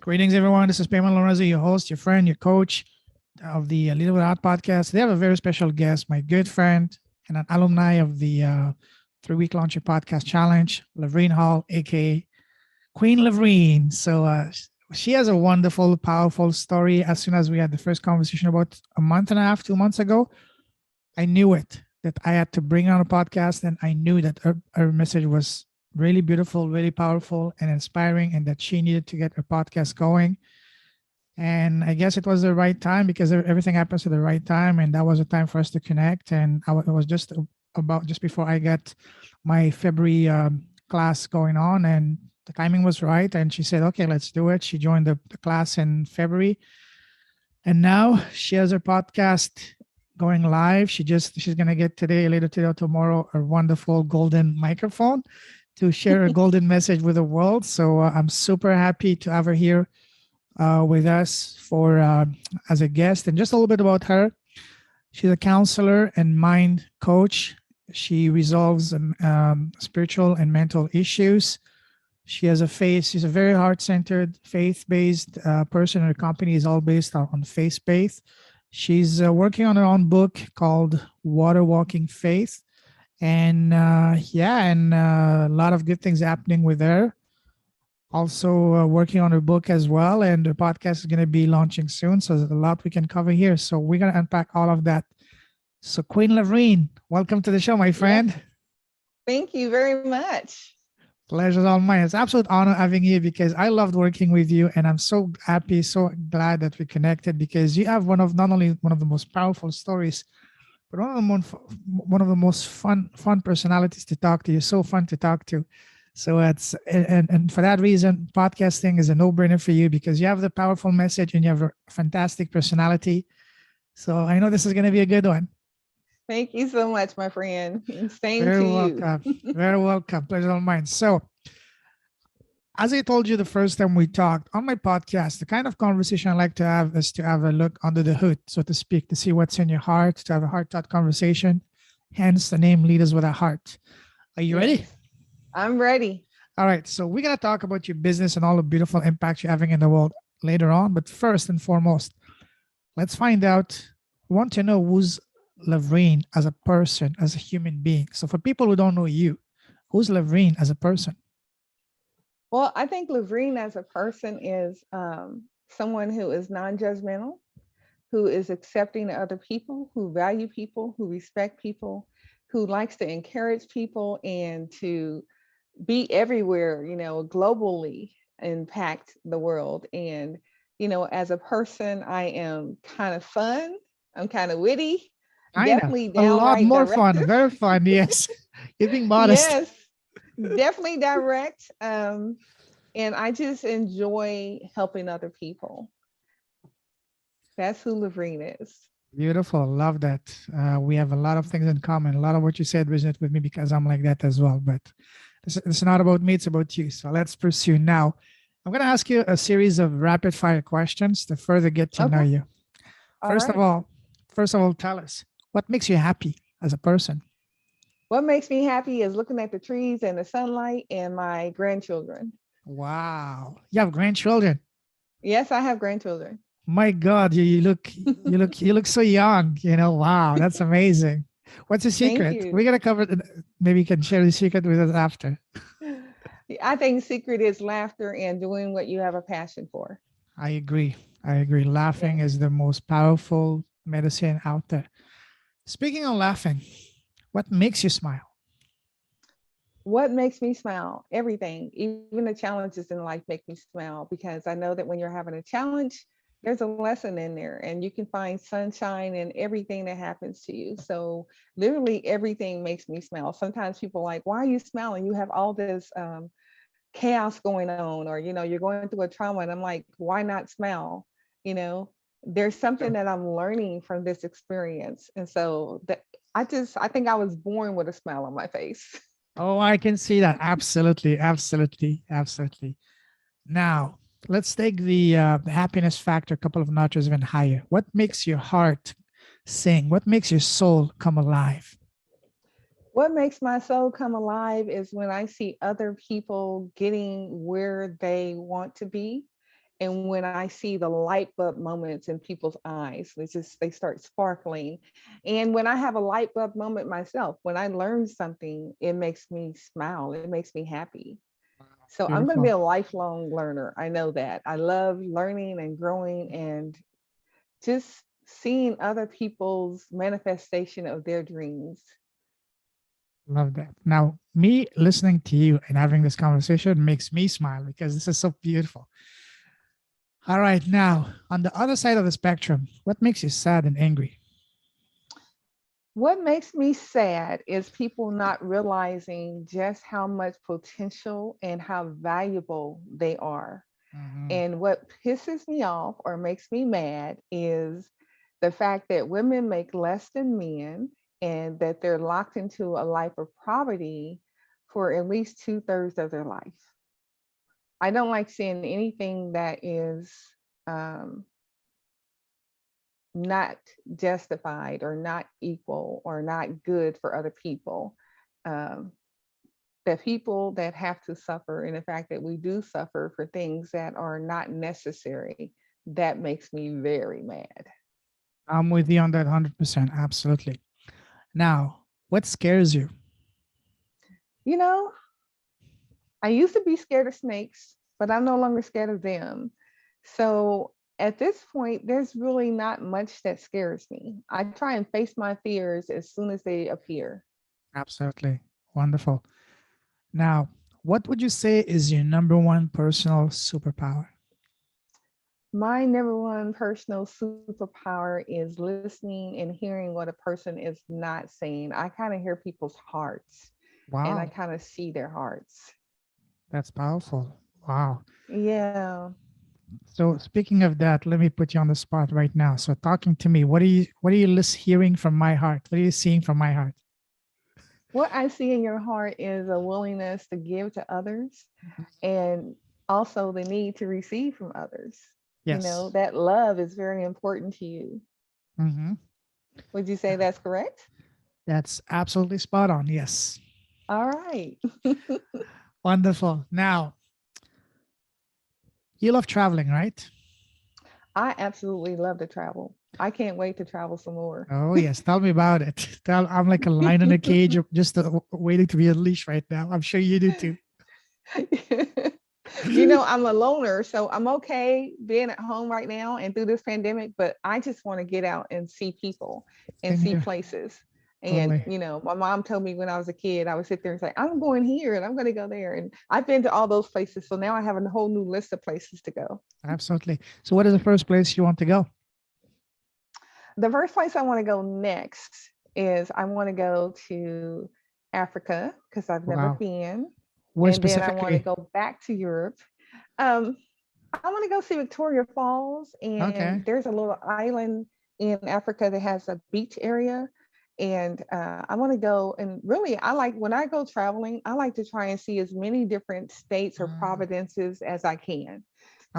Greetings, everyone. This is Pamela Lorenzo, your host, your friend, your coach of the Little Bit Out podcast. They have a very special guest, my good friend and an alumni of the 3-week launching podcast challenge, LaVreen Hall, aka Queen LaVreen. She has a wonderful, powerful story. As soon as we had the first conversation about a month and a half, 2 months ago, I knew it that I had to bring her on a podcast, and I knew that her message was really beautiful, really powerful, and inspiring, and that she needed to get her podcast going. And I guess it was the right time because everything happens at the right time, and that was a time for us to connect. And it was just before I got my February class going on, and the timing was right. And she said, "Okay, let's do it." She joined the class in February, and now she has her podcast going live. She's gonna get later today or tomorrow, a wonderful golden microphone to share a golden message with the world. So I'm super happy to have her here with us for as a guest. And just a little bit about her: she's a counselor and mind coach. She resolves spiritual and mental issues. She's a very heart-centered, faith-based person. Her company is all based on faith-based. She's working on her own book called Water Walking Faith. And a lot of good things happening with her. Also working on her book as well. And the podcast is going to be launching soon. So there's a lot we can cover here. So we're going to unpack all of that. So Queen LaVreen, welcome to the show, my friend. Yes. Thank you very much. Pleasure's all mine. It's an absolute honor having you because I loved working with you, and I'm so happy, so glad that we connected because you have not only one of the most powerful stories, but one of the most fun personalities to talk to. You're so fun to talk to. So and for that reason, podcasting is a no-brainer for you because you have the powerful message and you have a fantastic personality. So I know this is going to be a good one. Thank you so much, my friend. And same Very to you. welcome. Very welcome. Pleasure all mine. So, as I told you the first time we talked on my podcast, the kind of conversation I like to have is to have a look under the hood, so to speak, to see what's in your heart, to have a heart-to-heart conversation. Hence the name Leaders with a Heart. Are you ready? Yes, I'm ready. All right. So we're going to talk about your business and all the beautiful impact you're having in the world later on. But first and foremost, let's find out. We want to know who's LaVreen as a person, as a human being. So for people who don't know you, who's LaVreen as a person? Well, I think LaVreen as a person is someone who is non-judgmental, who is accepting of other people, who value people, who respect people, who likes to encourage people and to be everywhere, globally impact the world. And, as a person, I am kind of fun. I'm kind of witty, Kind of. definitely A lot downright more fun. directive. Very fun. Yes. You're being modest. Yes, definitely direct. And I just enjoy helping other people. That's who LaVreen is. Beautiful. Love that. We have a lot of things in common. A lot of what you said resonates with me because I'm like that as well. But it's not about me, it's about you. So let's pursue now. I'm going to ask you a series of rapid fire questions to further get to know Okay. you. All First of right. all, tell us what makes you happy as a person. What makes me happy is looking at the trees and the sunlight and my grandchildren. Wow. You have grandchildren. Yes, I have grandchildren. My God, you look so young. Wow, that's amazing. What's the Thank secret? We're you. gonna cover it. Maybe you can share the secret with us after. I think secret is laughter and doing what you have a passion for. I agree. I agree. Laughing Yes. is the most powerful medicine out there. Speaking of laughing, what makes you smile? What makes me smile? Everything, even the challenges in life make me smile because I know that when you're having a challenge, there's a lesson in there and you can find sunshine in everything that happens to you. So literally everything makes me smile. Sometimes people are like, why are you smiling? You have all this chaos going on, or, you're going through a trauma. And I'm like, why not smile? You know, there's something that I'm learning from this experience. And so that I think I was born with a smile on my face. Oh, I can see that. Absolutely, absolutely, absolutely. Now, let's take the happiness factor a couple of notches even higher. What makes your heart sing? What makes your soul come alive? What makes my soul come alive is when I see other people getting where they want to be And when I see the light bulb moments in people's eyes, they start sparkling. And when I have a light bulb moment myself, when I learn something, it makes me smile. It makes me happy. So I'm going to be Beautiful. a lifelong learner. I know that. I love learning and growing and just seeing other people's manifestation of their dreams. Love that. Now, me listening to you and having this conversation makes me smile because this is so beautiful. All right. Now, on the other side of the spectrum, what makes you sad and angry? What makes me sad is people not realizing just how much potential and how valuable they are. Mhm. And what pisses me off or makes me mad is the fact that women make less than men and that they're locked into a life of poverty for at least 2/3 of their life. I don't like seeing anything that is um, not justified or not equal or not good for other people. Um, the people that have to suffer and the fact that we do suffer for things that are not necessary, that makes me very mad. I'm with you on that 100%. Absolutely. Now, what scares you? You know, I used to be scared of snakes, but I'm no longer scared of them. So at this point, there's really not much that scares me. I try and face my fears as soon as they appear. Absolutely. Wonderful. Now, what would you say is your number one personal superpower? My number one personal superpower is listening and hearing what a person is not saying. I kind of hear people's hearts and I Wow, kind of see their hearts. that's powerful. Wow. Yeah. So speaking of that, let me put you on the spot right now. So talking to me, what are you hearing from my heart? What are you seeing from my heart? What I see in your heart is a willingness to give to others and also the need to receive from others. You know, Yes. that love is very important to you. Hmm. Would you say that's correct? That's absolutely spot on. Yes. All right. Wonderful. Now, you love traveling, right? I absolutely love to travel. I can't wait to travel some more. Oh, yes. Tell me about it. I'm like a lion in a cage, just waiting to be unleashed right now. I'm sure you do too. I'm a loner, so I'm okay being at home right now and through this pandemic, but I just want to get out and see people and Same see here. places. And, Totally. my mom told me when I was a kid, I would sit there and say, I'm going here and I'm going to go there. And I've been to all those places. So now I have a whole new list of places to go. Absolutely. So, what is the first place you want to go? The first place I want to go next is I want to go to Africa because I've never Wow. been. Where And then I want to specifically? go back to Europe. Um, I want to go see Victoria Falls, Okay. and there's a little island in Africa that has a beach area. And I want to go. And really, I like when I go traveling, I like to try and see as many different states or Mm, provinces as I can.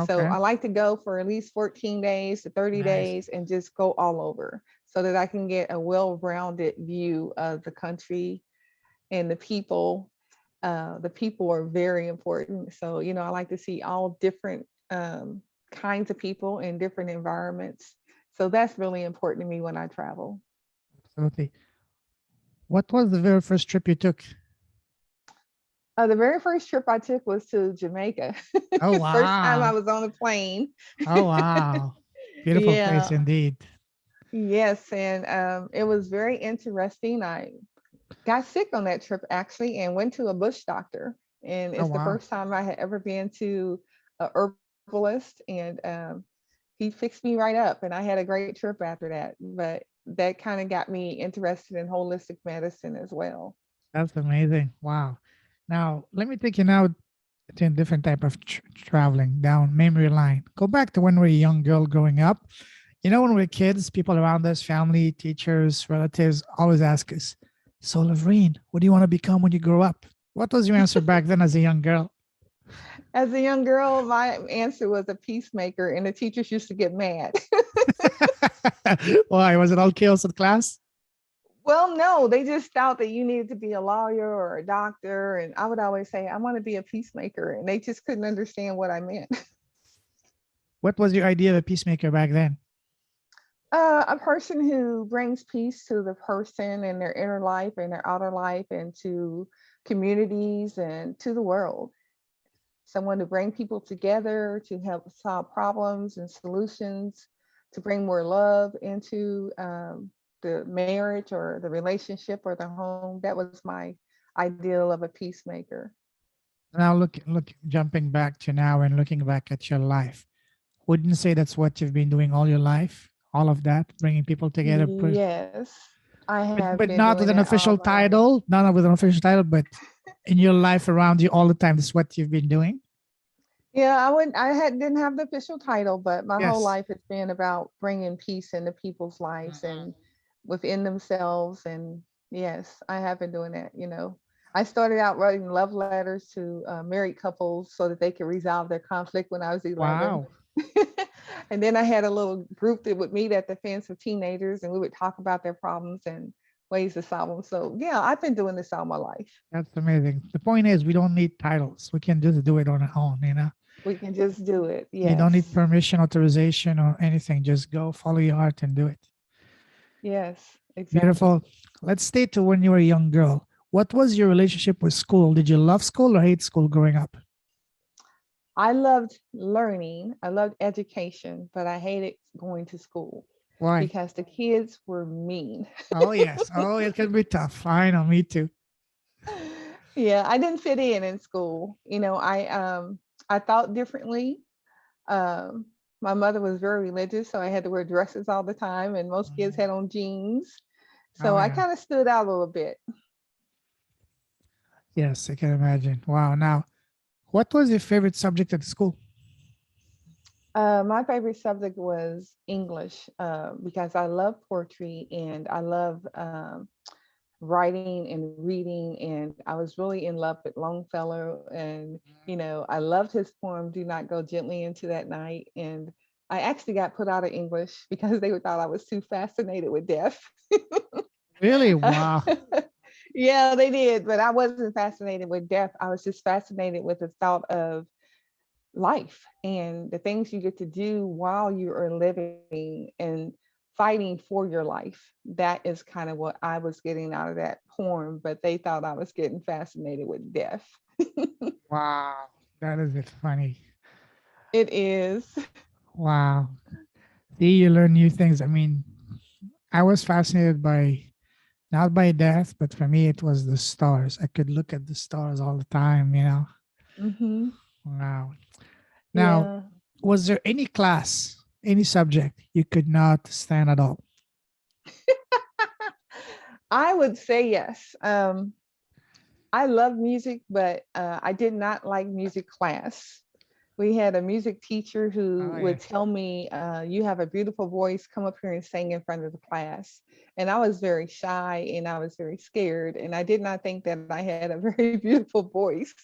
So okay. I like to go for at least 14 days to 30 Nice. days and just go all over so that I can get a well rounded view of the country and the people. The people are very important. So, I like to see all different kinds of people in different environments. So that's really important to me when I travel. Absolutely. What was the very first trip you took? The very first trip I took was to Jamaica. Oh, First time I wow. was on a plane. Oh, wow. Beautiful place Yeah, indeed. yes. And it was very interesting. I got sick on that trip actually and went to a bush doctor. And Oh, it's the wow. first time I had ever been to a herbalist. And he fixed me right up. And I had a great trip after that. But that kind of got me interested in holistic medicine as well. That's amazing. Wow. Now, let me take you now to a different type of traveling down memory line. Go back to when we were a young girl growing up. When we were kids, people around us, family, teachers, relatives, always ask us, "So, LaVreen, what do you want to become when you grow up?" What was your answer back then as a young girl? As a young girl, my answer was a peacemaker, and the teachers used to get mad. Why? Was it all chaos in class? Well, no, they just thought that you needed to be a lawyer or a doctor. And I would always say, I want to be a peacemaker. And they just couldn't understand what I meant. What was your idea of a peacemaker back then? A person who brings peace to the person in their inner life and their outer life and to communities and to the world. Someone to bring people together, to help solve problems and solutions, to bring more love into the marriage or the relationship or the home. That was my ideal of a peacemaker. Now look, jumping back to now and looking back at your life, wouldn't say that's what you've been doing all your life, all of that, bringing people together, Yes, I have but been not doing with an that all official my life. title, not with an official title, but in your life around you all the time. That's what you've been doing. Yeah, didn't have the official title, but my whole Yes. life has been about bringing peace into people's lives Mhm. and within themselves. And yes, I have been doing that. I started out writing love letters to married couples so that they could resolve their conflict when I was 11. Wow. And then I had a little group that would meet at the fence with teenagers, and we would talk about their problems and ways to solve them. So yeah, I've been doing this all my life. That's amazing. The point is, we don't need titles. We can just do it on our own, you know? We can just do it. You don't Yes. need permission, authorization, or anything. Just go follow your heart and do it. Yes, exactly. Beautiful. Let's stay to when you were a young girl. What was your relationship with school? Did you love school or hate school growing up? I loved learning. I loved education, but I hated going to school Why? because the kids were mean. Oh, yes. Oh, it can be tough. I know, me too. Yeah, I didn't fit in school. I thought differently. Um, my mother was very religious, so I had to wear dresses all the time, and most kids Mhm. had on jeans. So Oh, I yeah. kind of stood out a little bit. Yes, I can imagine. Wow. Now, what was your favorite subject at school? My favorite subject was English because I love poetry and I love writing and reading, and I was really in love with Longfellow, and I loved his poem "Do Not Go Gently Into That Night." And I actually got put out of English because they thought I was too fascinated with death. Really? Wow. Yeah, they did, but I wasn't fascinated with death. I was just fascinated with the thought of life and the things you get to do while you are living and fighting for your life. That is kind of what I was getting out of that poem, but they thought I was getting fascinated with death. Wow. That is it funny. It is. Wow. See, you learn new things. I mean, I was fascinated by not by death, but for me, it was the stars. I could look at the stars all the time, you know? Hmm. Wow. Now, Yeah. was there any class, any subject you could not stand at all? I would say yes. I love music, but I did not like music class. We had a music teacher who Oh, would yes. tell me, "You have a beautiful voice. Come up here and sing in front of the class." And I was very shy and I was very scared. And I did not think that I had a very beautiful voice.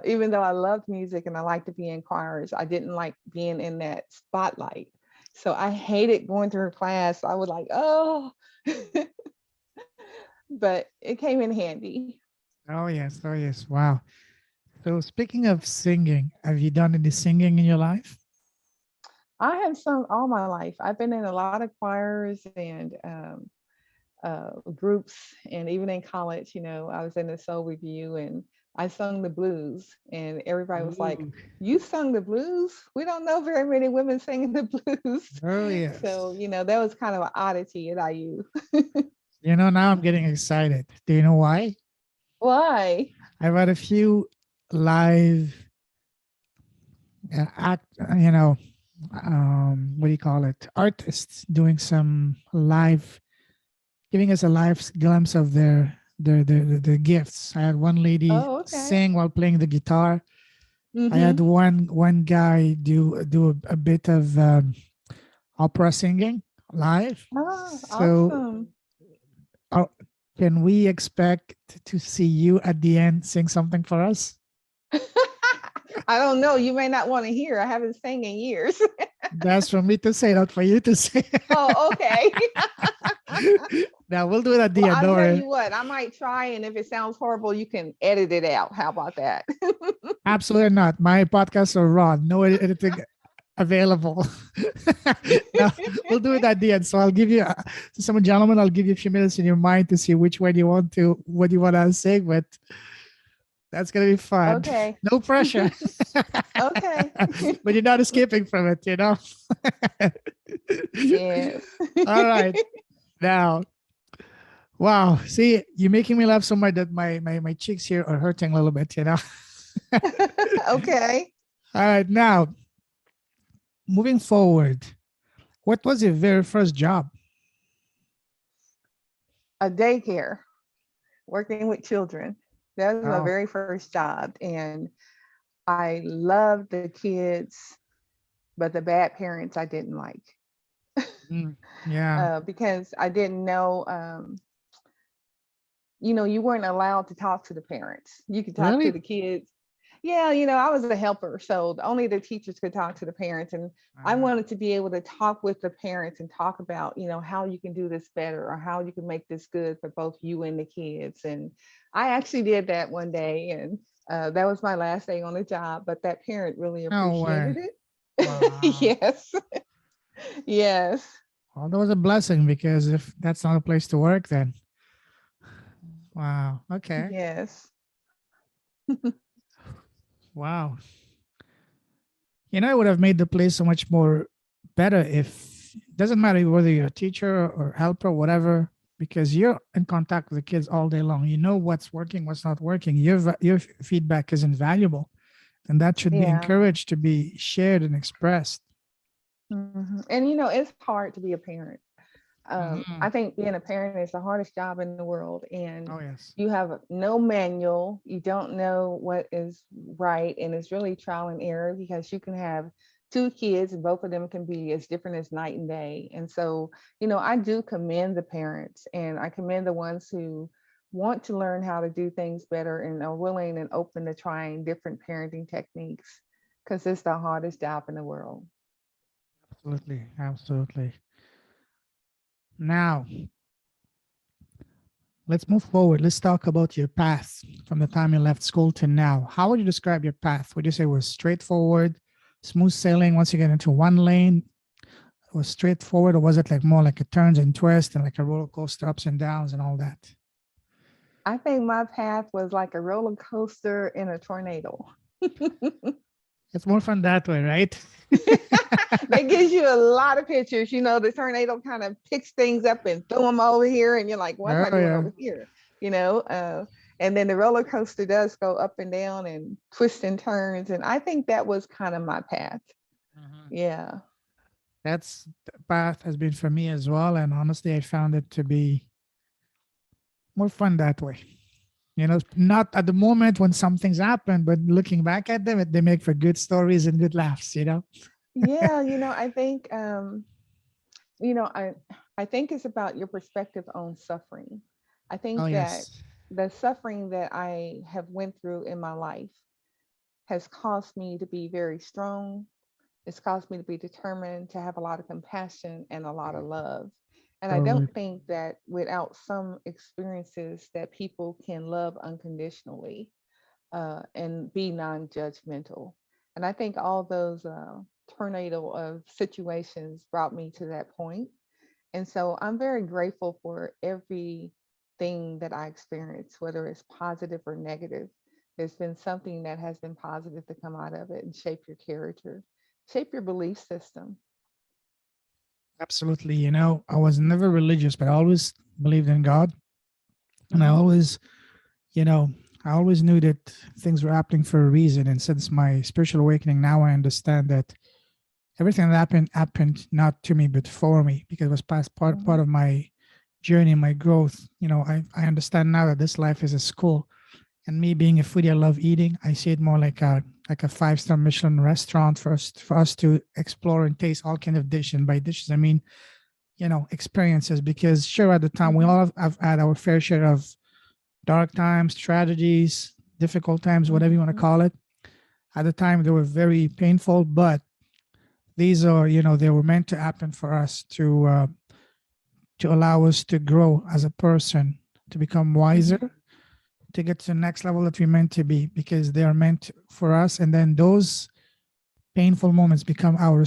Even though I loved music and I liked to be in choirs, I didn't like being in that spotlight. So I hated going to her class. I was like, oh, but it came in handy. Oh, yes. Oh, yes. Wow. So, speaking of singing, have you done any singing in your life? I have sung all my life. I've been in a lot of choirs and groups, and even in college, I was in the soul review and I sung the blues, and everybody was like, Ooh. "You sung the blues? We don't know very many women singing the blues." Oh, So, yes. that was kind of an oddity at IU. You know, now I'm getting excited. Do you know why? Why? I've had a few live act, what do you call it? Artists doing some live, giving us a live glimpse of their gifts. I had one lady Oh, okay. sing while playing the guitar. I had Mm-hmm. one guy do a bit of opera singing live. Oh, So, awesome. uh, can we expect to see you at the end sing something for us? I don't know. You may not want to hear. I haven't sang in years. That's for me to say, not for you to say. Oh, okay. Now we'll do it at the Well, end. I'll Don't tell worry. you what, I might try, and if it sounds horrible, you can edit it out. How about that? Absolutely not. My podcasts are raw. No editing available. No, we'll do it at the end. So I'll give you, some gentlemen, I'll give you a few minutes in your mind to see which one you want to, what you want to say, but that's going to be fun. Okay. No pressure. Okay. But you're not escaping from it, you know? Yes. All right. Now, wow. See, you're making me laugh so much that my cheeks here are hurting a little bit, you know? Okay. All right. Now, moving forward, what was your very first job? A daycare, working with children. That was my Oh, very first job. And I loved the kids, but the bad parents I didn't like mm, yeah. because I didn't know, you weren't allowed to talk to the parents. You could talk to Really? the kids. Yeah, I was a helper, so only the teachers could talk to the parents, and I Uh, wanted to be able to talk with the parents and talk about, how you can do this better or how you can make this good for both you and the kids. And I actually did that one day, and that was my last day on the job, but that parent really no appreciated way. it. Wow. Yes, yes, Well, that was a blessing because if that's not a place to work, then wow. Okay. yes. Wow. It would have made the place so much more better if it doesn't matter whether you're a teacher or helper, whatever, because you're in contact with the kids all day long. You know what's working, what's not working. Your feedback is invaluable, and that should be Yeah. encouraged to be shared and expressed. And it's hard to be a parent. I Mhm. think being a parent is the hardest job in the world, and Oh yes. you have no manual. You don't know what is right, and it's really trial and error because you can have two kids and both of them can be as different as night and day. And so, I do commend the parents, and I commend the ones who want to learn how to do things better and are willing and open to trying different parenting techniques because it's the hardest job in the world. Absolutely. Absolutely. Now, let's move forward. Let's talk about your path from the time you left school to now. How would you describe your path? Would you say it was straightforward, smooth sailing once you get into one lane? It was straightforward, or was it like more like a turns and twists and like a roller coaster, ups and downs and all that? I think my path was like a roller coaster in a tornado. It's more fun that way, right? That gives you a lot of pictures. The tornado kind of picks things up and throw them over here, and you're like, "What am Oh I doing yeah. over here?" And then the roller coaster does go up and down and twists and turns, and I think that was kind of my path. Mhm. Yeah, That's the path has been for me as well. And honestly, I found it to be more fun that way. Not at the moment when something's happened, but looking back at them, they make for good stories and good laughs. yeah. I think you know I I think it's about your perspective on suffering. I Oh think that yes. the suffering that I have went through in my life has caused me to be very strong. It's caused me to be determined, to have a lot of compassion and a lot of love. And I Totally. don't think that without some experiences that people can love unconditionally and be non-judgmental. And I think all those tornado of situations brought me to that point. And so I'm very grateful for everything that I experienced, whether it's positive or negative. There's been something that has been positive to come out of it and shape your character, shape your belief system. Absolutely. I was never religious, but I always believed in God. And Hmm. you know, I always knew that things were happening for a reason. And since my spiritual awakening, now I understand that everything that happened not to me, but for me, because it was past part Hmm. of my journey, my growth. I understand now that this life is a school. And me being a foodie, I love eating. I see it more like a 5-star Michelin restaurant for us to explore and taste all kind of dishes. And by dishes, I mean experiences. Because sure, at the time we Hmm. all have had our fair share of dark times, tragedies, difficult times, whatever you want to Hmm. call it. At the time, they were very painful, but these are they were meant to happen for us to allow us to grow as a person, to become Hmm. wiser, to get to the next level that we're meant to be, because they are meant for us. And then those painful moments become our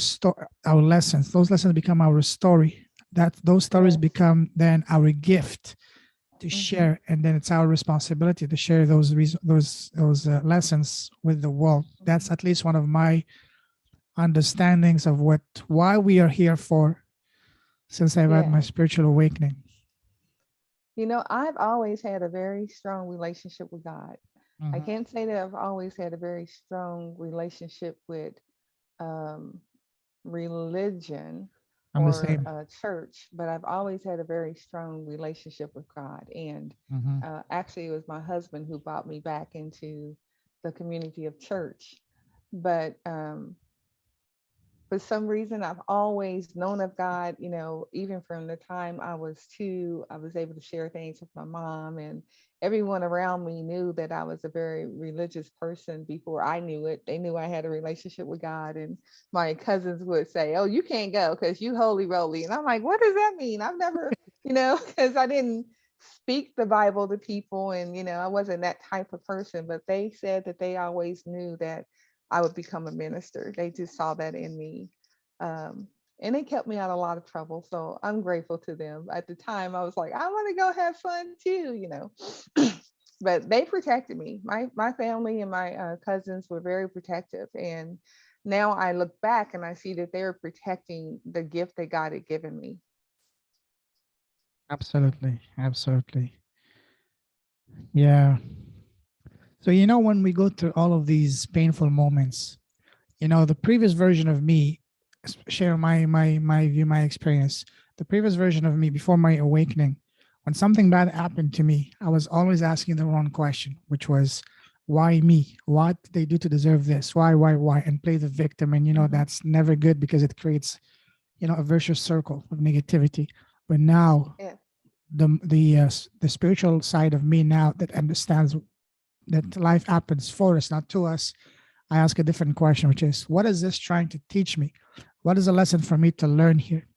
lessons. Those lessons become our story. That those stories Yes. become then our gift to Hmm. share, and then it's our responsibility to share those lessons with the world. That's Hmm. at least one of my understandings of what why we are here for since I've had my Yeah. spiritual awakening. I've always had a very strong relationship with God. I Mhm. can't say that I've always had a very strong relationship with um, religion I'm the or same. church, but I've always had a very strong relationship with God. And Mhm. actually, it was my husband who brought me back into the community of church. But for some reason, I've always known of God, even from the time I was 2, I was able to share things with my mom, and everyone around me knew that I was a very religious person before I knew it. They knew I had a relationship with God, and my cousins would say, "Oh, you can't go because you holy roly." And I'm like, what does that mean? I've never, because I didn't speak the Bible to people, and, I wasn't that type of person, but they said that they always knew that I would become a minister. They just saw that in me. Um, and they kept me out of a lot of trouble. So I'm grateful to them. At the time, I was like, I want to go have fun too. But they protected me. My family and my cousins were very protective. And now I look back and I see that they're protecting the gift that God had given me. Absolutely. Absolutely. Yeah. So when we go through all of these painful moments, the previous version of me, share my view, my experience. The previous version of me before my awakening, when something bad happened to me, I was always asking the wrong question, which was, why me? What did they do to deserve this? Why? And play the victim. And Hmm. that's never good because it creates a vicious circle of negativity. But now Yeah. the spiritual side of me now that understands that life happens for us, not to us, I ask a different question, which is, what is this trying to teach me? What is a lesson for me to learn here?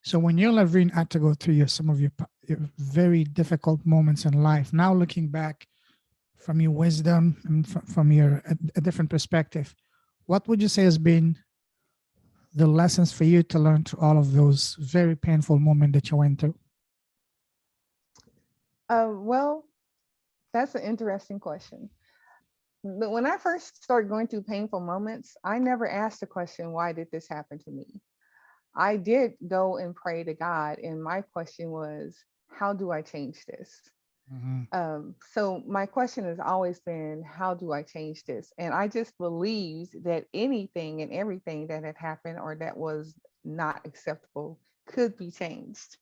So when you, LaVreen, had to go through some of your very difficult moments in life, now looking back from your wisdom and from your a different perspective, what would you say has been the lessons for you to learn through all of those very painful moments that you went through? Well, that's an interesting question. When I first started going through painful moments, I never asked the question, why did this happen to me? I did go and pray to God, and my question was, how do I change this? Mhm. So my question has always been, how do I change this? And I just believed that anything and everything that had happened or that was not acceptable could be changed.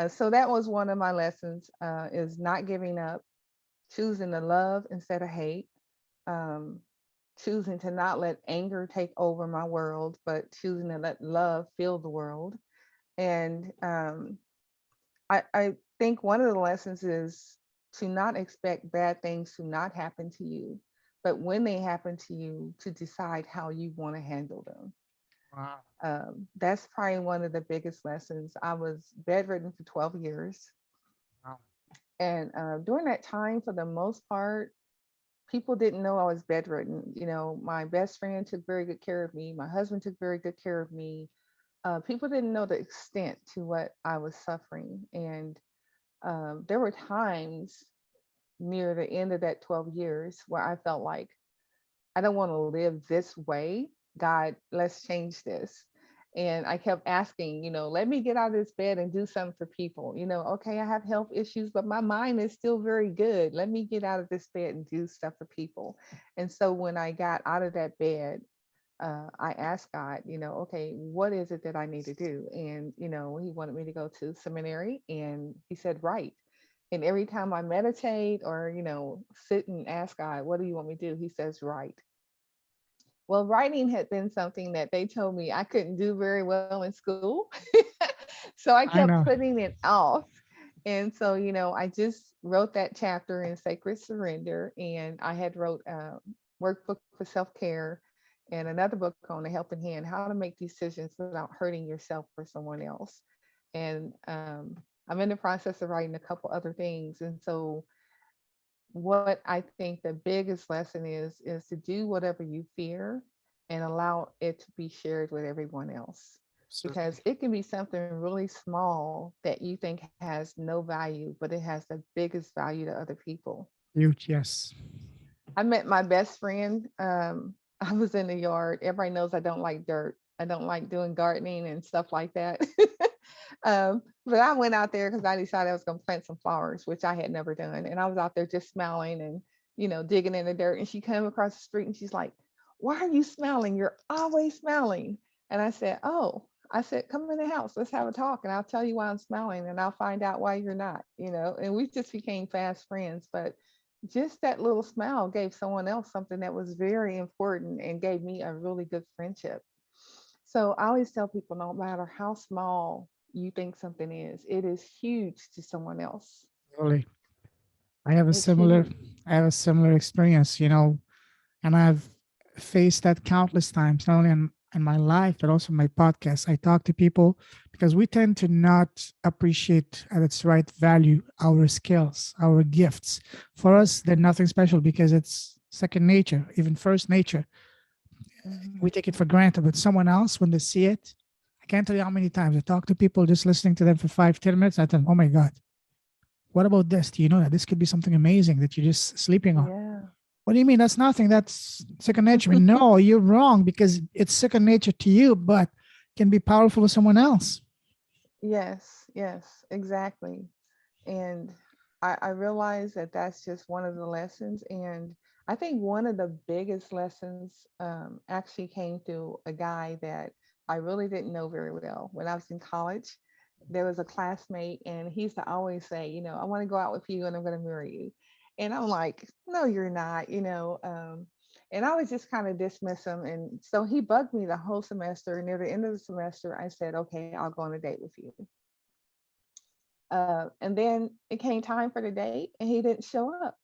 So that was one of my lessons, is not giving up, choosing to love instead of hate, um, choosing to not let anger take over my world, but choosing to let love fill the world. And I think one of the lessons is to not expect bad things to not happen to you, but when they happen to you, to decide how you want to handle them. Wow. That's probably one of the biggest lessons. I was bedridden for 12 years. Wow. And during that time, for the most part, people didn't know I was bedridden. My best friend took very good care of me. My husband took very good care of me. People didn't know the extent to what I was suffering. And there were times near the end of that 12 years where I felt like, I don't want to live this way. God, let's change this. And I kept asking, let me get out of this bed and do something for people. Okay, I have health issues, but my mind is still very good. Let me get out of this bed and do stuff for people. And so when I got out of that bed, I asked God, okay, what is it that I need to do? And, he wanted me to go to seminary, and he said, write. And every time I meditate or, sit and ask God, what do you want me to do? He says, write. Well, writing had been something that they told me I couldn't do very well in school. So I I kept know. putting it off. And so, I just wrote that chapter in Sacred Surrender, and I had wrote a workbook for self-care and another book on the helping hand, how to make decisions without hurting yourself or someone else. And I'm in the process of writing a couple other things. And so what I think the biggest lesson is to do whatever you fear and allow it to be shared with everyone else. Because Absolutely. it can be something really small that you think has no value, but it has the biggest value to other people. Huge. Yes. I met my best friend. I was in the yard. Everybody knows I don't like dirt. I don't like doing gardening and stuff like that. But I went out there because I decided I was going to plant some flowers, which I had never done. And I was out there just smiling and, digging in the dirt. And she came across the street and she's like, "Why are you smiling? You're always smiling." And I said, "Oh," I said, "Come in the house. Let's have a talk and I'll tell you why I'm smiling and I'll find out why you're not." And we just became fast friends. But just that little smile gave someone else something that was very important and gave me a really good friendship. So I always tell people, no matter how small you think something is, it is huge to someone else. Totally. I have a It's similar, huge. I have a similar experience, and I've faced that countless times, not only in my life, but also in my podcast. I talk to people because we tend to not appreciate at its right value our skills, our gifts. For us, they're nothing special because it's second nature, even first nature. Mhm. We take it for granted, but someone else, when they see it, I can't tell you how many times I talk to people just listening to them for 5, 10 minutes. I tell them, oh my God, what about this? Do you know that this could be something amazing that you're just sleeping on? Yeah. What do you mean? That's nothing. That's second nature. I mean, no, you're wrong because it's second nature to you, but can be powerful to someone else. Yes, yes, exactly. And I realize that that's just one of the lessons. And I think one of the biggest lessons actually came through a guy that I really didn't know very well. When I was in college, there was a classmate, and he used to always say, "I want to go out with you and I'm going to marry you." And I'm like, "No, you're not." And I was just kind of dismiss him. And so he bugged me the whole semester. And near the end of the semester, I said, "Okay, I'll go on a date with you." And then it came time for the date and he didn't show up.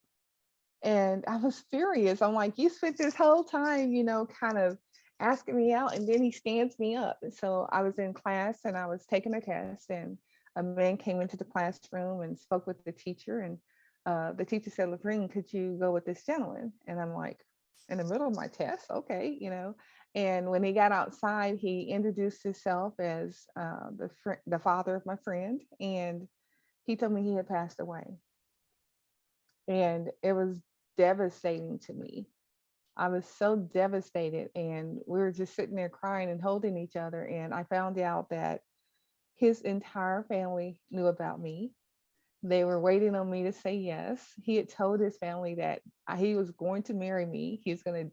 And I was furious. I'm like, "You spent this whole time, kind of asking me out, and then he stands me up." And so I was in class and I was taking a test, and a man came into the classroom and spoke with the teacher. And the teacher said, "LaVreen, could you go with this gentleman?" And I'm like, in the middle of my test, okay. And when he got outside, he introduced himself as the father of my friend, and he told me he had passed away. And it was devastating to me. I was so devastated. And we were just sitting there crying and holding each other. And I found out that his entire family knew about me. They were waiting on me to say yes. He had told his family that he was going to marry me. He was going to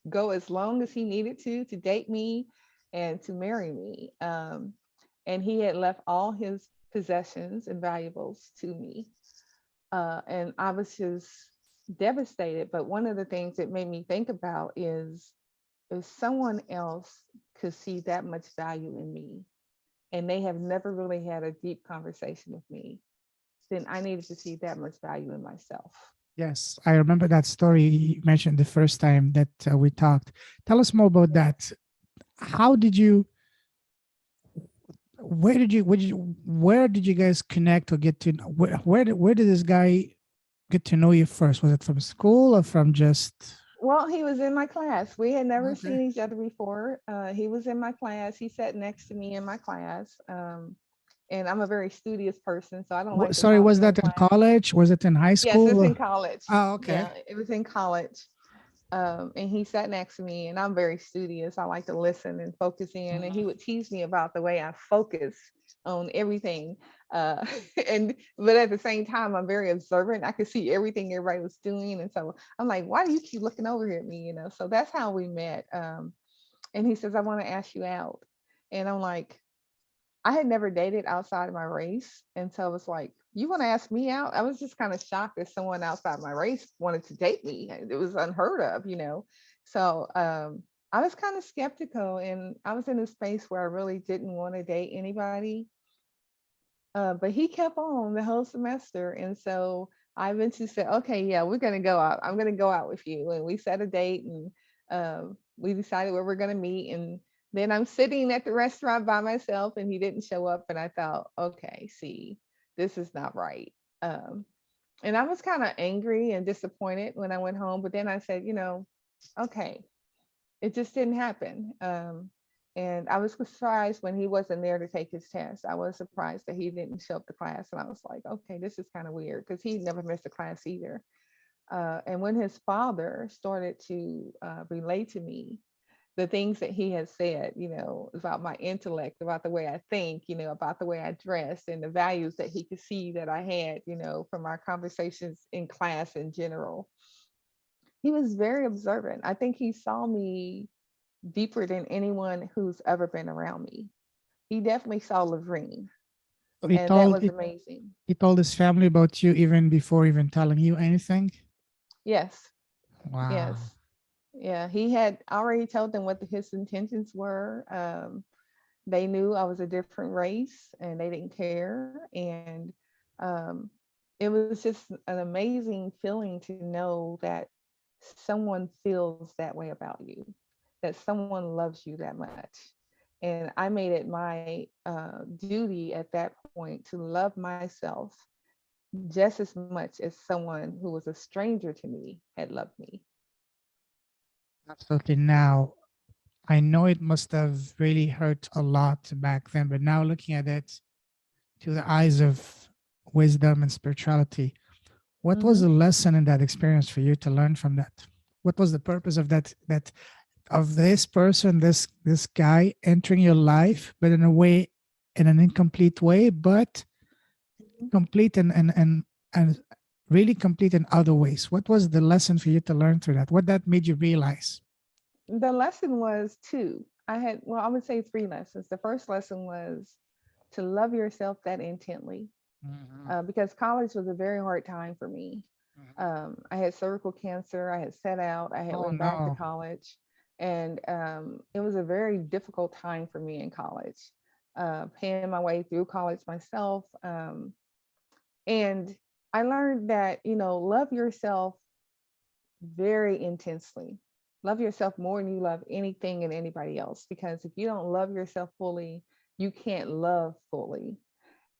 go as long as he needed to date me and to marry me. And he had left all his possessions and valuables to me. And I was just devastated. But one of the things it made me think about is if someone else could see that much value in me and they have never really had a deep conversation with me, then I needed to see that much value in myself. Yes, I remember that story you mentioned the first time that we talked. Tell us more about Yeah. that. How did you? Where did you guys connect or get to? Where did this guy get to know you first? Was it from school or from just? Well, he was in my class. We had never Okay. seen each other before. He was in my class. He sat next to me in my class. And I'm a very studious person, so I don't like to Sorry, talk was during that in class. college? Was it in high Yes, school? it's in college. Oh, okay. Yeah, it was in college. And he sat next to me, and I'm very studious. I like to listen and focus in, and he Mhm. would tease me about the way I focus on everything. Uh, and but at the same time, I'm very observant. I could see everything everybody was doing, and so I'm like, "Why do you keep looking over here at me?" So that's how we met. And he says, "I want to ask you out," and I'm like, I had never dated outside of my race. And so it was like, "You want to ask me out?" I was just kind of shocked that someone outside my race wanted to date me. It was unheard of. So I was kind of skeptical, and I was in a space where I really didn't want to date anybody. But he kept on the whole semester. And so I eventually said, "Okay, yeah, we're going to go out. I'm going to go out with you." And we set a date, and we decided where we're going to meet. And then I'm sitting at the restaurant by myself and he didn't show up. And I thought, "Okay, see, this is not right." Um, and I was kind of angry and disappointed when I went home. But then I said, "Okay, it just didn't happen. And I was surprised when he wasn't there to take his test. I was surprised that he didn't show up to class, and I was like, okay, this is kind of weird because he never missed a class either. And when his father started to relate to me the things that he has said, about my intellect, about the way I think, about the way I dress, and the values that he could see that I had, from our conversations in class in general. He was very observant. I think he saw me deeper than anyone who's ever been around me. He definitely saw LaVreen, So and that was amazing. he told his family about you even before even telling you anything. Yes, yes. Wow. Yeah, he had already told them what his intentions were. They knew I was a different race and they didn't care. And um, it was just an amazing feeling to know that someone feels that way about you, that someone loves you that much. And I made it my duty at that point to love myself just as much as someone who was a stranger to me had loved me. Absolutely. Now, I know it must have really hurt a lot back then, but now looking at it through the eyes of wisdom and spirituality, what was Hmm. the lesson in that experience for you to learn from that? What was the purpose of that of this person, this guy entering your life, but in a way, in an incomplete way, but complete and really complete in other ways? What was the lesson for you to learn through that? What that made you realize? The lesson was two. I would say three lessons. The first lesson was to love yourself that intently, Mhm, because college was a very hard time for me. mhm. I had cervical cancer. I had set out. I had Oh went back to no. college, and it was a very difficult time for me in college. Paying my way through college myself, and I learned that love yourself very intensely. Love yourself more than you love anything and anybody else. Because if you don't love yourself fully, you can't love fully.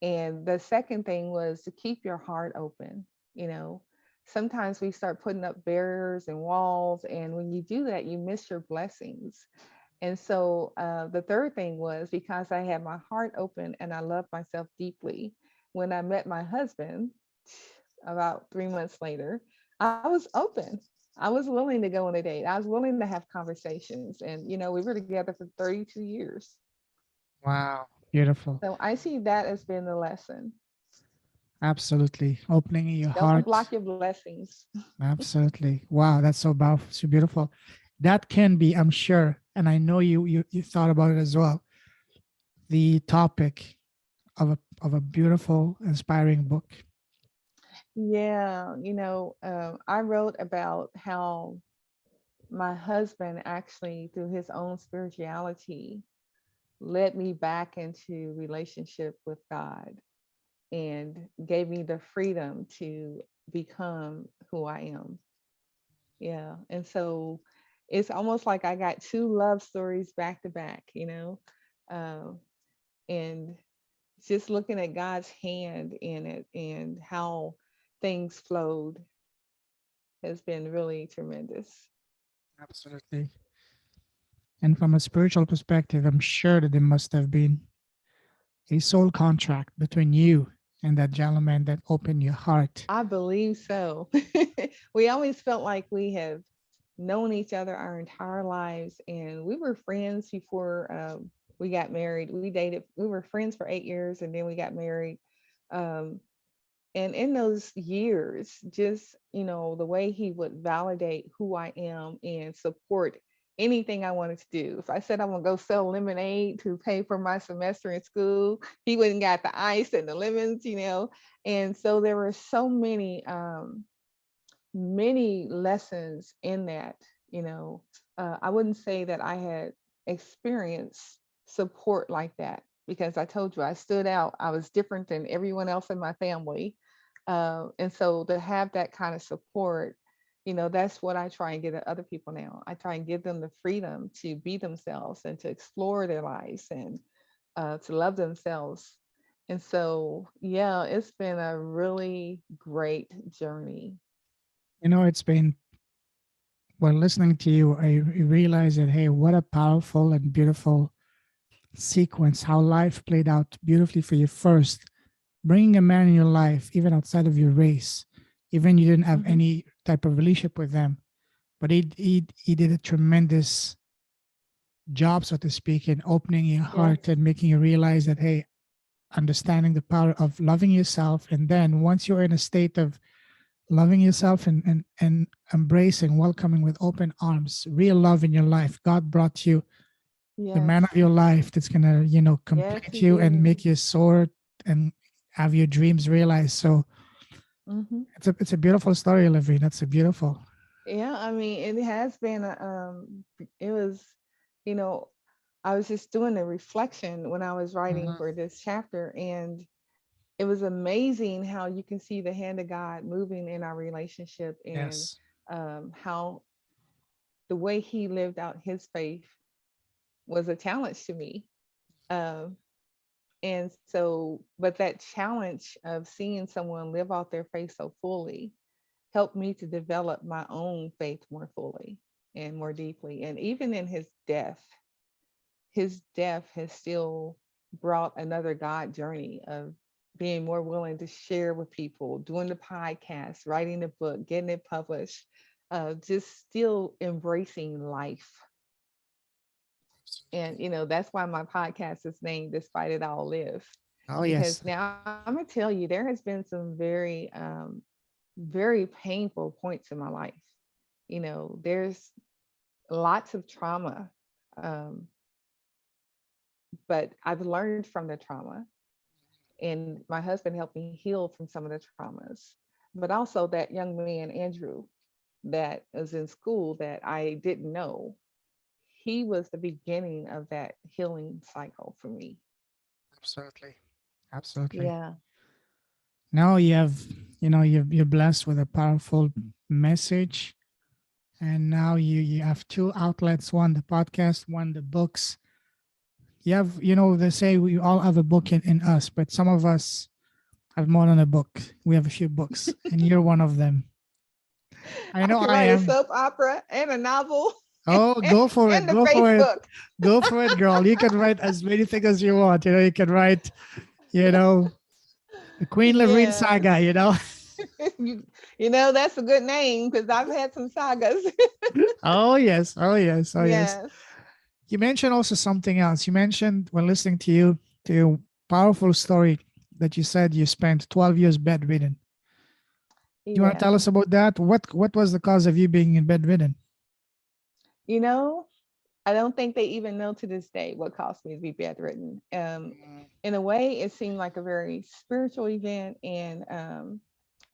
And the second thing was to keep your heart open. You know, Sometimes we start putting up barriers and walls, and when you do that, you miss your blessings. And so the third thing was because I had my heart open and I loved myself deeply. When I met my husband about 3 months later, I was open. I was willing to go on a date. I was willing to have conversations. And, we were together for 32 years. Wow. Beautiful. So I see that as being the lesson. Absolutely. Opening your Don't heart. block your blessings. Absolutely. Wow, that's so powerful, so beautiful. That can be, I'm sure, and I know you thought about it as well, the topic of a beautiful, inspiring book. Yeah. I wrote about how my husband actually, through his own spirituality, led me back into relationship with God and gave me the freedom to become who I am. Yeah. And so it's almost like I got two love stories back to back, um, and just looking at God's hand in it and how things flowed has been really tremendous. Absolutely. And from a spiritual perspective, I'm sure that there must have been a soul contract between you and that gentleman that opened your heart. I believe so. We always felt like we have known each other our entire lives, and we were friends before we got married. We dated, we were friends for 8 years, and then we got married. Um, and in those years, just the way he would validate who I am and support anything I wanted to do. If I said I'm gonna go sell lemonade to pay for my semester in school, he wouldn't got the ice and the lemons. And so there were so many lessons in that. you know I wouldn't say that I had experienced support like that, because I told you I stood out. I was different than everyone else in my family. And so to have that kind of support, that's what I try and get at other people now. I try and give them the freedom to be themselves and to explore their lives and to love themselves. And so, yeah, it's been a really great journey. You know, it's been while listening to you, I realized that, hey, what a powerful and beautiful sequence, how life played out beautifully for you first, bringing a man in your life, even outside of your race, even you didn't have Hmm. any type of relationship with them, but he did a tremendous job, so to speak, in opening your heart Yes. and making you realize that, hey, understanding the power of loving yourself. And then once you're in a state of loving yourself and embracing, welcoming with open arms, real love in your life, God brought you the man Yes. of your life that's gonna, Yes, complete he you and did. make you soar and have your dreams realized. So Hmm. it's a beautiful story, Livy. That's a beautiful. Yeah, I mean, it has been it was, you know, I was just doing a reflection when I was writing Mhm. for this chapter, and it was amazing how you can see the hand of God moving in our relationship, and Yes, how the way he lived out his faith was a challenge to me. Um, and so, but that challenge of seeing someone live out their faith so fully helped me to develop my own faith more fully and more deeply. And even in his death has still brought another God journey of being more willing to share with people, doing the podcast, writing the book, getting it published, just still embracing life. And that's why my podcast is named Despite It All Live. oh yes, Because now I'm gonna tell you, there has been some very painful points in my life. There's lots of trauma, um, but I've learned from the trauma, and my husband helped me heal from some of the traumas. But also that young man, Andrew, that was in school that I didn't know, he was the beginning of that healing cycle for me. absolutely, absolutely. Yeah. Now you have, you're blessed with a powerful message, and now you have two outlets: one the podcast, one the books. You have, they say we all have a book in us, but some of us have more than a book. We have a few books, and you're one of them. I I know can I write a am. soap opera and a novel Oh, go for it. and the Go for it. Facebook. Go for it, girl. You can write as many things as you want. You can write, you know, the Queen LaVreen Yes. saga, That's a good name because I've had some sagas. Oh, yes. Oh, yes. Oh, yes. Yes. You mentioned also something else. You mentioned when listening to you, to your powerful story that you said you spent 12 years bedridden. You want to tell Yes. us about that? What was the cause of you being in bedridden? You know, I don't think they even know to this day what caused me to be bedridden. In a way, it seemed like a very spiritual event and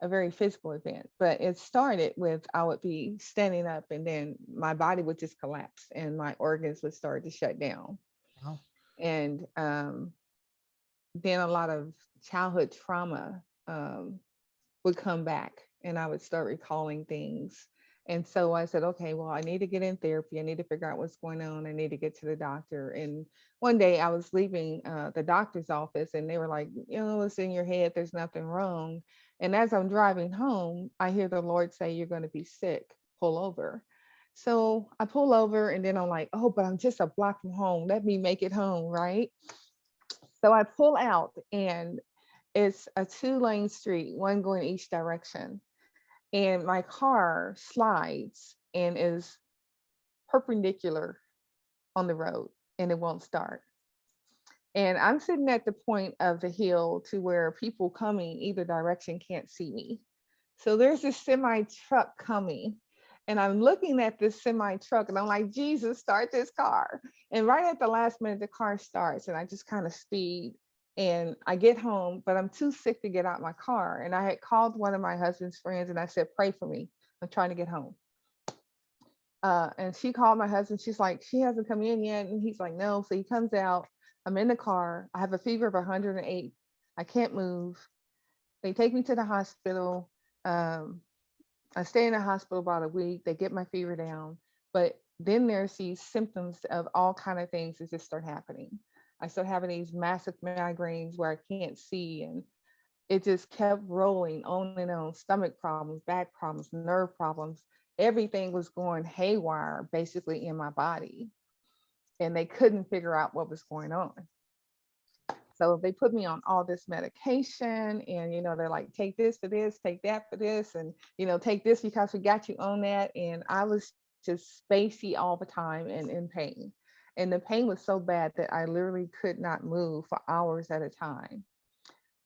a very physical event. But it started with I would be standing up and then my body would just collapse and my organs would start to shut down. Wow. And then a lot of childhood trauma would come back and I would start recalling things. And so I said, okay, well, I need to get in therapy. I need to figure out what's going on. I need to get to the doctor. And one day I was leaving the doctor's office and they were like, it's in your head. There's nothing wrong. And as I'm driving home, I hear the Lord say, you're going to be sick. Pull over. So I pull over and then I'm like, oh, but I'm just a block from home. Let me make it home. Right. So I pull out and it's a 2-lane street, one going each direction. And my car slides and is perpendicular on the road and it won't start. And I'm sitting at the point of the hill to where people coming either direction can't see me. So there's this semi truck coming. And I'm looking at this semi truck and I'm like, Jesus, start this car. And right at the last minute, the car starts and I just kind of speed and I get home, but I'm too sick to get out my car. And I had called one of my husband's friends and I said, pray for me. I'm trying to get home. And she called my husband. She's like, she hasn't come in yet. And he's like, no. So he comes out. I'm in the car. I have a fever of 108. I can't move. They take me to the hospital. Um, I stay in the hospital about a week. They get my fever down. But then there's these symptoms of all kind of things that just start happening. I start having these massive migraines where I can't see, and it just kept rolling on and on. Stomach problems, back problems, nerve problems, everything was going haywire basically in my body, and they couldn't figure out what was going on. So they put me on all this medication, and they're like, take this for this, take that for this, and take this because we got you on that. And I was just spacey all the time and in pain. And the pain was so bad that I literally could not move for hours at a time.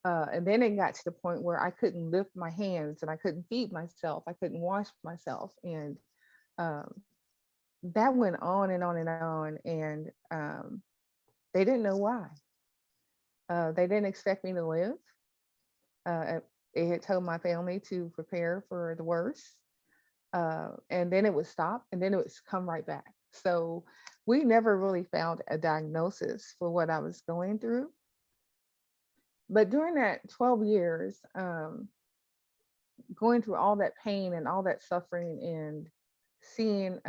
And then it got to the point where I couldn't lift my hands and I couldn't feed myself. I couldn't wash myself. And um, that went on and on and on. And they didn't know why. They didn't expect me to live. They had told my family to prepare for the worst. And then it would stop and then it would come right back. So we never really found a diagnosis for what I was going through. But during that 12 years, going through all that pain and all that suffering and seeing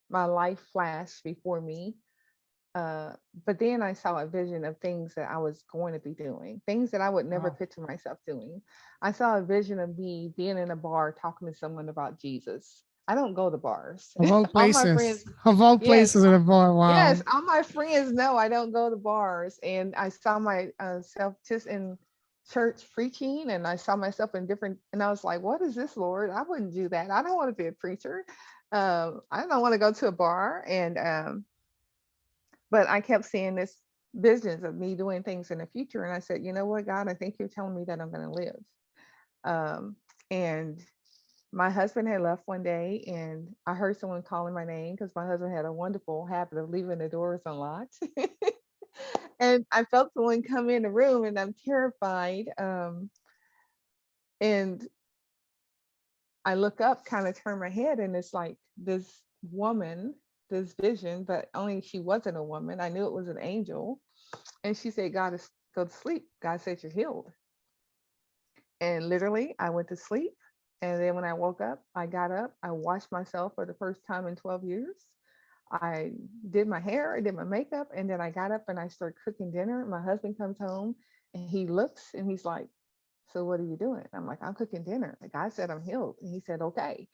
my life flash before me, but then I saw a vision of things that I was going to be doing, things that I would never Wow. picture myself doing. I saw a vision of me being in a bar talking to someone about Jesus. I don't go to bars. Of all All my friends, places, of all yes, places in the bar. yes, Wow. all my friends know I don't go to bars. And I saw myself just in church preaching, and I saw myself in different, and I was like, what is this, Lord? I wouldn't do that. I don't want to be a preacher. I don't want to go to a bar. And but I kept seeing this visions of me doing things in the future. And I said, you know what, God, I think you're telling me that I'm going to live. And my husband had left one day, and I heard someone calling my name because my husband had a wonderful habit of leaving the doors unlocked. And I felt someone come in the room, and I'm terrified. And I look up, kind of turn my head, and it's like this woman, this vision, but only she wasn't a woman. I knew it was an angel. And she said, God, is go to sleep. God said you're healed. And literally, I went to sleep. And then when I woke up, I got up, I washed myself for the first time in 12 years. I did my hair, I did my makeup, and then I got up and I started cooking dinner. My husband comes home and he looks and he's like, so what are you doing? I'm like, I'm cooking dinner. The guy said I'm healed. And he said, okay.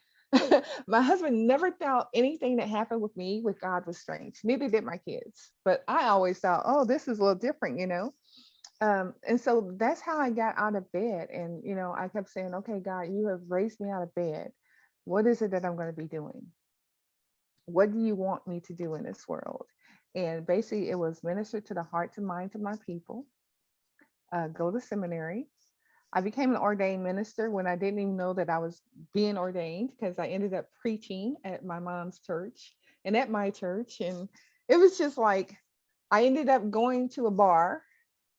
My husband never thought anything that happened with me with God was strange. Neither did my kids. But I always thought, oh, this is a little different. And so that's how I got out of bed. And, I kept saying, okay, God, you have raised me out of bed. What is it that I'm going to be doing? What do you want me to do in this world? And basically, it was minister to the hearts and minds of my people, go to seminary. I became an ordained minister when I didn't even know that I was being ordained, because I ended up preaching at my mom's church and at my church. And it was just like, I ended up going to a bar.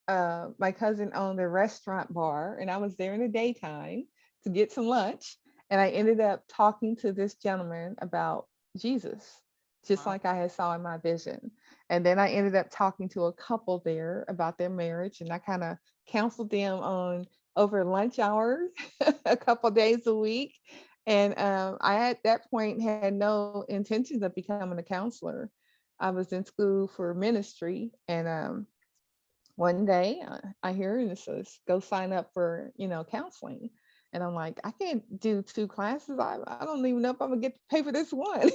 My cousin owned a restaurant bar, and I was there in the daytime to get some lunch. And I ended up talking to this gentleman about Jesus, just Wow. like I had saw in my vision. And then I ended up talking to a couple there about their marriage, and I kind of counseled them on over lunch hours a couple days a week. And I at that point had no intentions of becoming a counselor. I was in school for ministry, and one day I hear it says, go sign up for, counseling. And I'm like, I can't do two classes. I don't even know if I'm gonna get to pay for this one,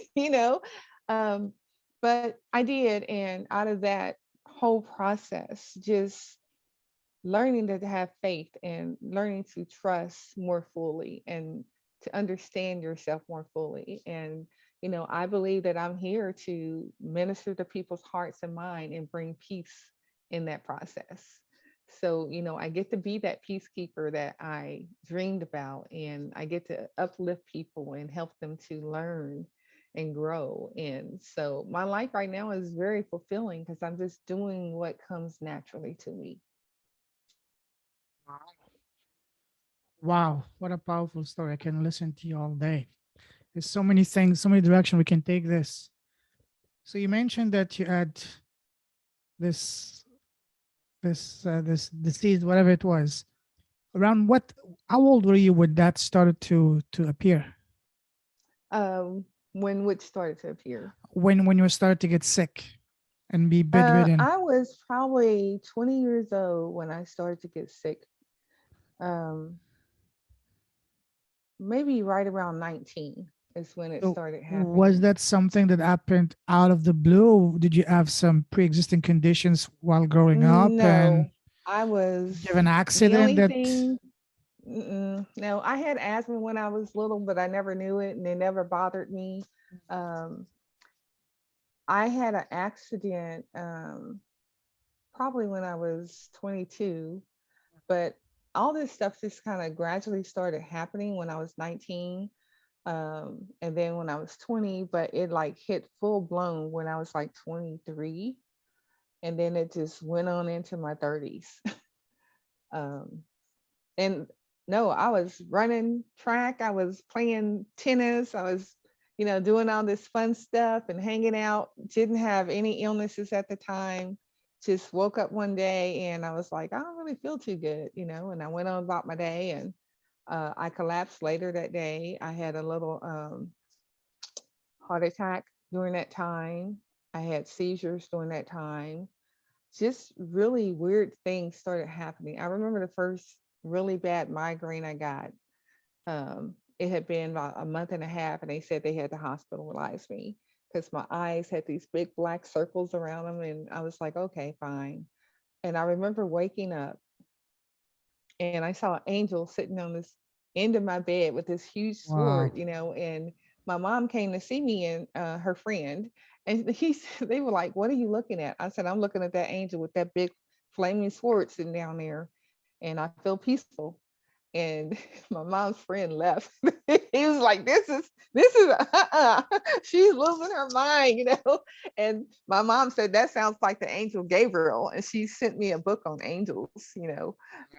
Um, but I did. And out of that whole process, just learning to have faith and learning to trust more fully and to understand yourself more fully. And, I believe that I'm here to minister to people's hearts and mind and bring peace in that process. So, I get to be that peacekeeper that I dreamed about, and I get to uplift people and help them to learn and grow. And so my life right now is very fulfilling because I'm just doing what comes naturally to me. Wow. What a powerful story. I can listen to you all day. There's so many things, so many directions we can take this. So you mentioned that you had this this disease, whatever it was. Around what? How old were you when that started to appear? When which started to appear. When you started to get sick and be bedridden? I was probably 20 years old when I started to get sick. Um, Maybe right around 19. is when it So started was happening. that something that happened out of the blue? Or did you have some pre-existing conditions while growing up and No, I was give an the accident only that, thing. No, I had asthma when I was little, but I never knew it and it never bothered me. Um, I had an accident probably when I was 22, but all this stuff just kind of gradually started happening when I was 19. And then when I was 20, but it like hit full blown when I was like 23. And then it just went on into my 30s. Um, and no, I was running track, I was playing tennis, I was, doing all this fun stuff and hanging out. Didn't have any illnesses at the time. Just woke up one day and I was like, I don't really feel too good, and I went on about my day, and I collapsed later that day. I had a little heart attack during that time. I had seizures during that time. Just really weird things started happening. I remember the first really bad migraine I got. It had been about a month and a half, and they said they had to hospitalize me because my eyes had these big black circles around them. And I was like, okay, fine. And I remember waking up and I saw an angel sitting on this end of my bed with this huge wow, sword, and my mom came to see me and her friend, and they were like, "What are you looking at?" I said, "I'm looking at that angel with that big flaming sword sitting down there, and I feel peaceful." And my mom's friend left. He was like, this is she's losing her mind, And my mom said that sounds like the angel Gabriel, and she sent me a book on angels.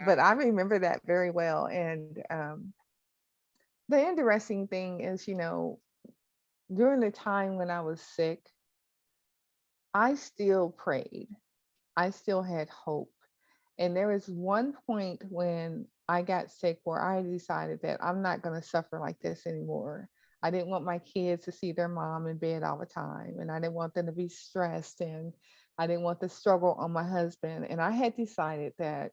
But I remember that very well. And the interesting thing is, during the time when I was sick, I still prayed. I still had hope. And there was one point when I got sick where I decided that I'm not going to suffer like this anymore. I didn't want my kids to see their mom in bed all the time, and I didn't want them to be stressed, and I didn't want the struggle on my husband. And I had decided that,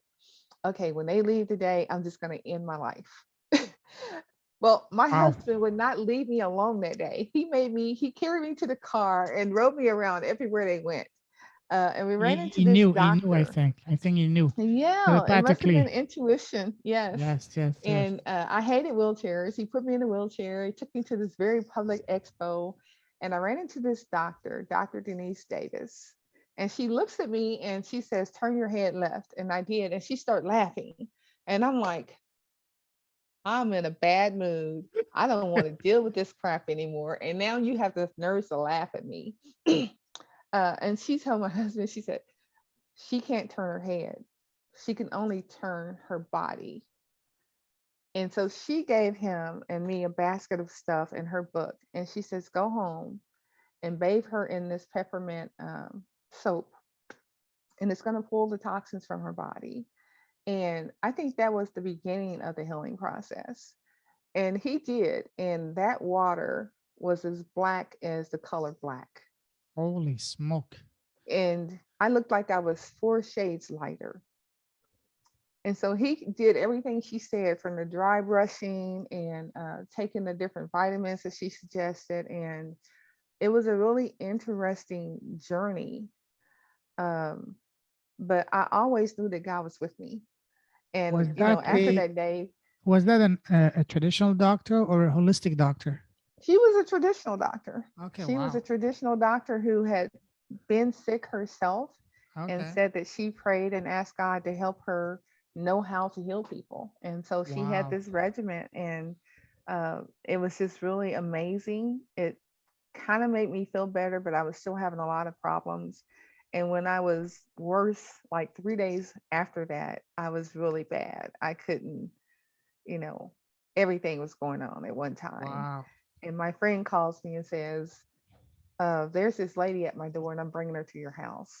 okay, when they leave today, I'm just going to end my life. Well, my wow. husband would not leave me alone that day. He carried me to the car and rode me around everywhere they went. And we ran into He this knew, he knew, I doctor. think. I think he knew Yeah, it must have been telepathically. intuition. Yes. Yes, yes, yes. And I hated wheelchairs. He put me in a wheelchair. He took me to this very public expo. And I ran into this doctor, Dr. Denise Davis. And she looks at me and she says, "Turn your head left." And I did. And she started laughing. And I'm like, I'm in a bad mood. I don't want to deal with this crap anymore. And now you have the nerves to laugh at me. And she told my husband, she said, she can't turn her head. She can only turn her body. And so she gave him and me a basket of stuff in her book. And she says, go home and bathe her in this peppermint soap. And it's going to pull the toxins from her body. And I think that was the beginning of the healing process. And he did. And that water was as black as the color black. Holy smoke. And I looked like I was 4 shades lighter. And so he did everything she said, from the dry brushing and taking the different vitamins that she suggested. And it was a really interesting journey. Um, but I always knew that God was with me. And, Was that after that day, a traditional doctor or a holistic doctor? she was a traditional doctor. Okay, She was a wow. traditional doctor who had been sick herself and Okay. said that she prayed and asked God to help her know how to heal people. And so she had Wow. this regimen, and it was just really amazing. It kind of made me feel better, but I was still having a lot of problems. And when I was worse, like 3 days after that, I was really bad. I couldn't, you know, everything was going on at one time. Wow. And my friend calls me and says, there's this lady at my door and I'm bringing her to your house.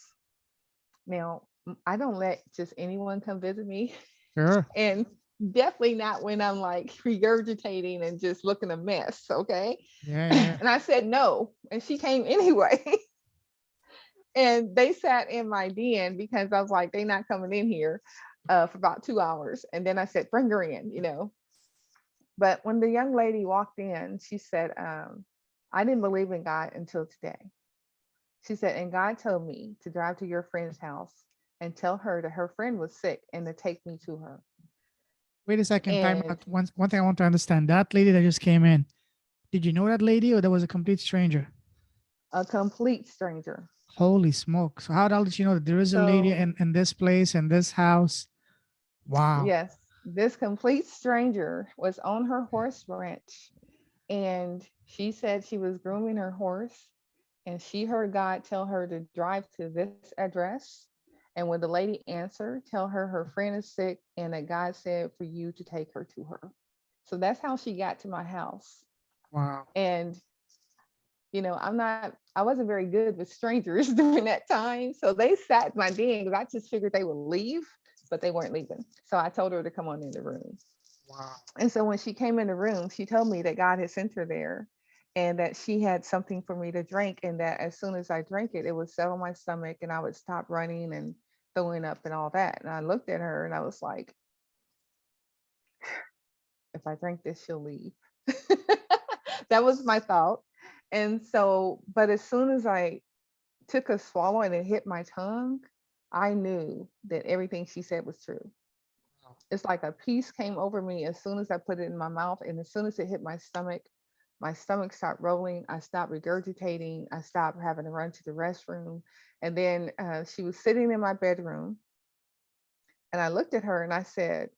Now, I don't let just anyone come visit me. Sure. And definitely not when I'm like regurgitating and just looking a mess. Okay. Yeah, yeah. And I said no. And she came anyway. And they sat in my den because I was like, they're not coming in here for about 2 hours. And then I said, bring her in. But when the young lady walked in, she said, I didn't believe in God until today. She said, and God told me to drive to your friend's house and tell her that her friend was sick and to take me to her. Wait a second, time And out. One thing I want to understand. That lady that just came in, did you know that lady or that was a complete stranger? a complete stranger. Holy smoke. So how the hell did you know that there is a lady So, in this place, in this house? Wow. yes, this complete stranger was on her horse ranch, and she said she was grooming her horse, and she heard God tell her to drive to this address. And when the lady answered, tell her her friend is sick and that God said for you to take her to her. So that's how she got to my house. Wow. And I wasn't very good with strangers during that time. So they sat my den because I just figured they would leave, but they weren't leaving. So I told her to come on in the room. Wow. And so when she came in the room, she told me that God had sent her there and that she had something for me to drink. And that as soon as I drank it, it would settle my stomach and I would stop running and throwing up and all that. And I looked at her and I was like, if I drink this, she'll leave. That was my thought. And so, but as soon as I took a swallow and it hit my tongue, I knew that everything she said was true. It's like a peace came over me as soon as I put it in my mouth. And as soon as it hit my stomach stopped rolling. I stopped regurgitating. I stopped having to run to the restroom. And then she was sitting in my bedroom. And I looked at her and I said,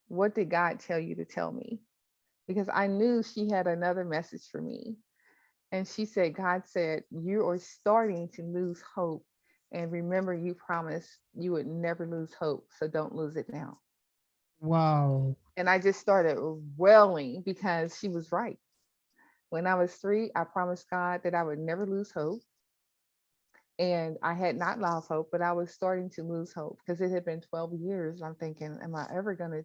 what did God tell you to tell me? Because I knew she had another message for me. And she said, God said, you are starting to lose hope. And remember, you promised you would never lose hope. So don't lose it now. Wow. And I just started wailing because she was right. When I was 3, I promised God that I would never lose hope. And I had not lost hope, but I was starting to lose hope because it had been 12 years. I'm thinking, am I ever going to,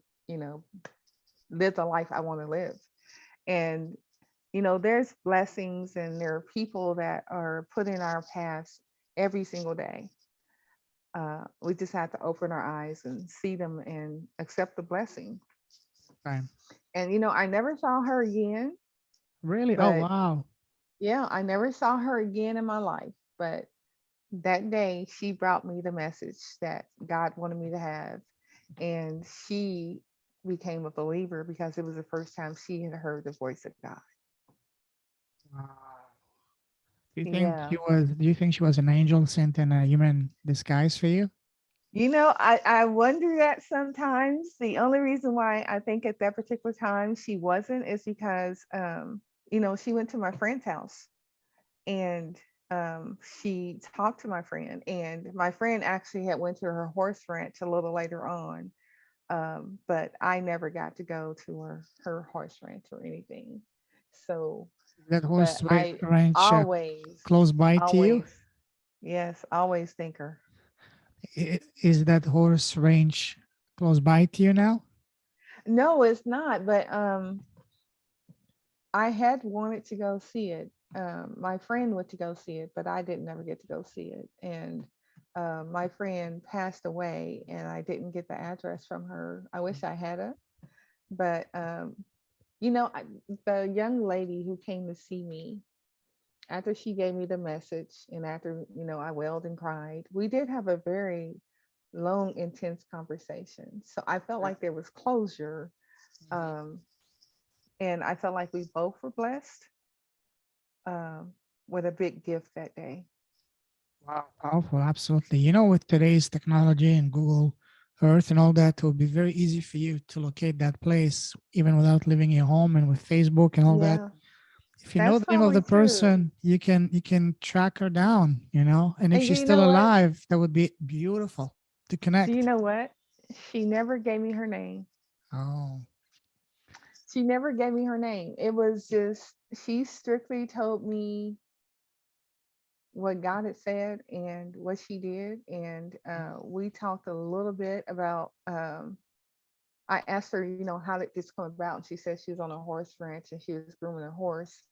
live the life I want to live? And, there's blessings and there are people that are put in our paths every single day. We just have to open our eyes and see them and accept the blessing. Time. And, I never saw her again, Really? Oh, but wow. yeah, I never saw her again in my life. But that day, she brought me the message that God wanted me to have. And she became a believer because it was the first time she had heard the voice of God. Wow. Yeah. Do you think she was an angel sent in a human disguise for you? I wonder that sometimes. The only reason why I think at that particular time she wasn't is because, she went to my friend's house and she talked to my friend, and my friend actually had went to her horse ranch a little later on, but I never got to go to her horse ranch or anything. So, Is that but I ranch always, close by to you? always, yes, always think her. Is that horse ranch close by to you now? No, it's not. But I had wanted to go see it. My friend went to go see it, but I didn't ever get to go see it. And my friend passed away, and I didn't get the address from her. I wish I had it, but the young lady who came to see me after she gave me the message, and after I wailed and cried, we did have a very long, intense conversation. So I felt like there was closure, um, and I felt like we both were blessed um, with a big gift that day. Wow, powerful, absolutely. With today's technology and Google Earth and all that, it will be very easy for you to locate that place even without leaving your home, and with Facebook and all that. Yeah, If you know that's the name of probably the true. person, you can track her down, and if And she's you still know what? alive, that would be beautiful to Do you connect. know what? She never gave me her name. Oh, She never gave me her name. It was just, she strictly told me what God had said and what she did. And we talked a little bit about, I asked her, how did this come about? And she said she was on a horse ranch and she was grooming a horse.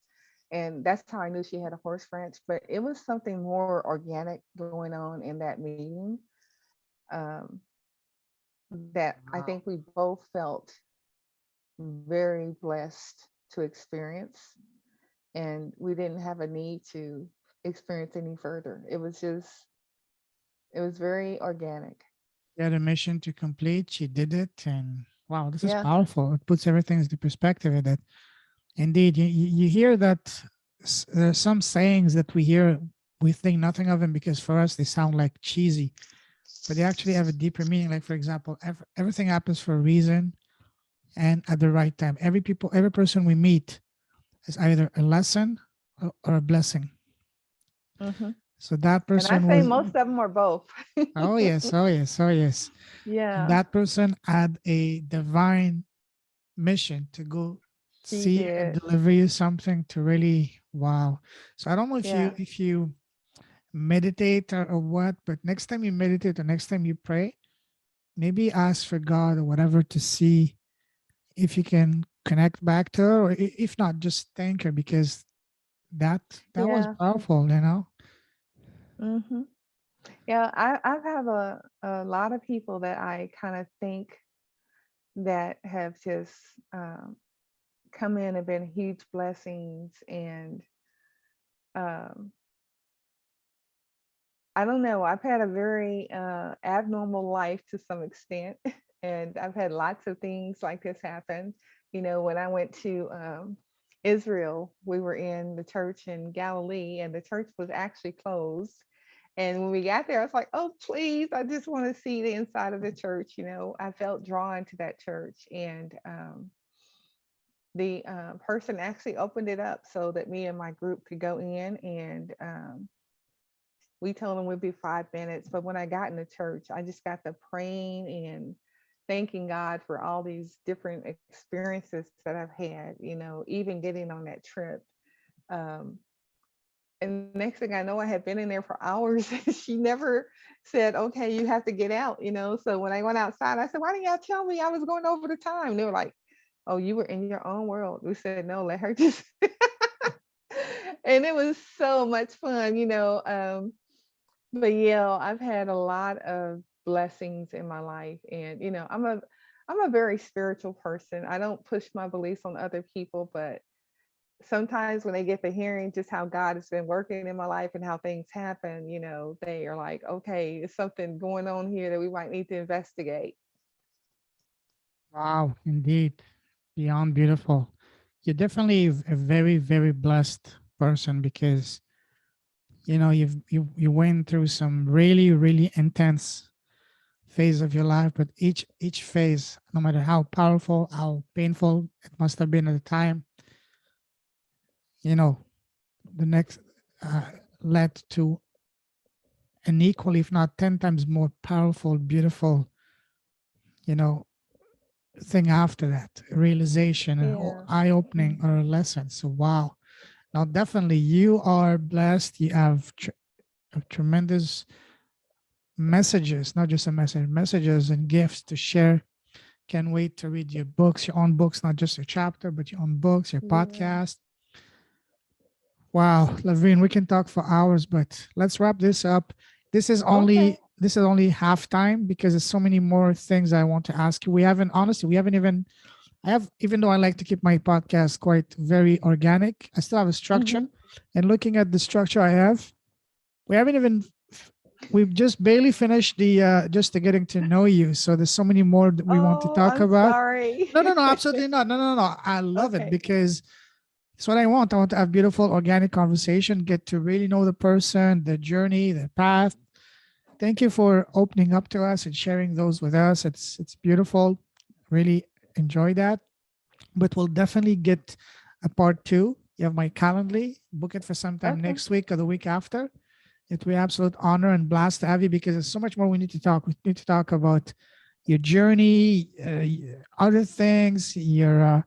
And that's how I knew she had a horse ranch. But it was something more organic going on in that meeting, um, that I think wow. we both felt very blessed to experience. And we didn't have a need to experience any further. It was very organic. You had a mission to complete. She did it, and wow, this is Yeah. powerful. It puts everything into perspective. That indeed, you hear that there are some sayings that we hear, we think nothing of them because for us they sound like cheesy, but they actually have a deeper meaning. Like for example, everything happens for a reason and at the right time. Every person we meet is either a lesson or a blessing. Hmm. So that And I person say was, most of them are both. oh yes, oh yes, oh yes. And Yeah, that person had a divine mission to go she see and did. deliver you something to really wow. So I don't know Yeah, if you meditate or what, but next time you meditate or next time you pray, maybe ask for God or whatever to see if you can connect back to her, or if not, just thank her because that that was yeah. powerful, you know. Hmm. Yeah, I've have a lot of people that I kind of think that have just um, come in and been huge blessings. And um, I don't know, I've had a very abnormal life to some extent. And I've had lots of things like this happen. You know, when I went to Israel, we were in the church in Galilee, and the church was actually closed. And when we got there, I was like, oh, please, I just want to see the inside of the church. You know, I felt drawn to that church. And the person actually opened it up so that me and my group could go in. And we told them we'd be 5 minutes. But when I got in the church, I just got to praying and thanking God for all these different experiences that I've had, you know, even getting on that trip. Um, and next thing I know, I had been in there for hours. She never said, okay, you have to get out, you know. So when I went outside, I said, why didn't y'all tell me I was going over the time? They were like, oh, you were in your own world. We said, no, let her just. And it was so much fun, you know. But yeah, I've had a lot of blessings in my life. And, you know, I'm a very spiritual person. I don't push my beliefs on other people, but sometimes when they get to hearing just how God has been working in my life and how things happen, you know, they are like, okay, there's something going on here that we might need to investigate. Wow, indeed, beyond beautiful. You're definitely a very very blessed person because you know you went through some really really intense phase of your life, but each phase, no matter how powerful, how painful it must have been at the time, you know, the next uh, led to an equal, if not 10 times more powerful, beautiful, you know, thing after that, realization, Yeah. eye opening, or a lesson. So, wow. Now, definitely, you are blessed. You have tremendous messages, not just a message, messages and gifts to share. Can't wait to read your books, your own books, not just your chapter, but your own books, your Yeah. podcast. Wow, LaVreen, we can talk for hours, but let's wrap this up. Okay. This is only half time because there's so many more things I want to ask you. We haven't honestly, we haven't even I have even though I like to keep my podcast quite very organic, I still have a structure. Hmm. And looking at the structure I have, we haven't even we've just barely finished the just the getting to know you. So there's so many more that we want to Oh, talk I'm about. sorry. No, no, no, absolutely not. No, no, no. I love it Okay. because it's what I want. I want to have beautiful organic conversation, get to really know the person, the journey, the path. Thank you for opening up to us and sharing those with us. It's beautiful. Really enjoy that. But we'll definitely get a part two. You have my Calendly. Book it for sometime Okay. next week or the week after. It will be absolute honor and blast to have you because there's so much more we need to talk. We need to talk about your journey, other things, your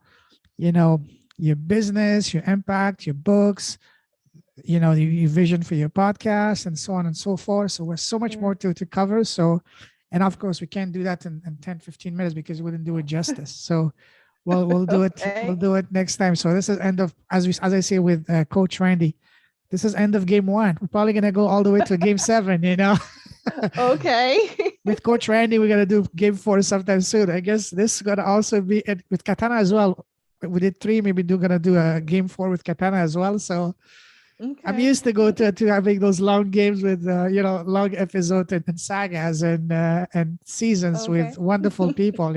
you know, your business, your impact, your books, you know, your vision for your podcast and so on and so forth. So there's so much Yeah. more to cover. So, and of course we can't do that in 10, 15 minutes because we wouldn't do it justice. So we'll do it. We'll Okay. do it next time. So this is end of, as I say with Coach Randy, this is end of game one. We're probably going to go all the way to game seven, you know? Okay. with Coach Randy, we're gonna do game 4 sometime soon. I guess this is gonna also be and with Katana as well. We did 3, maybe gonna do a game 4 with Katana as well. So I'm Okay. used to go to having those long games with long episodes and sagas and seasons with Okay. wonderful people.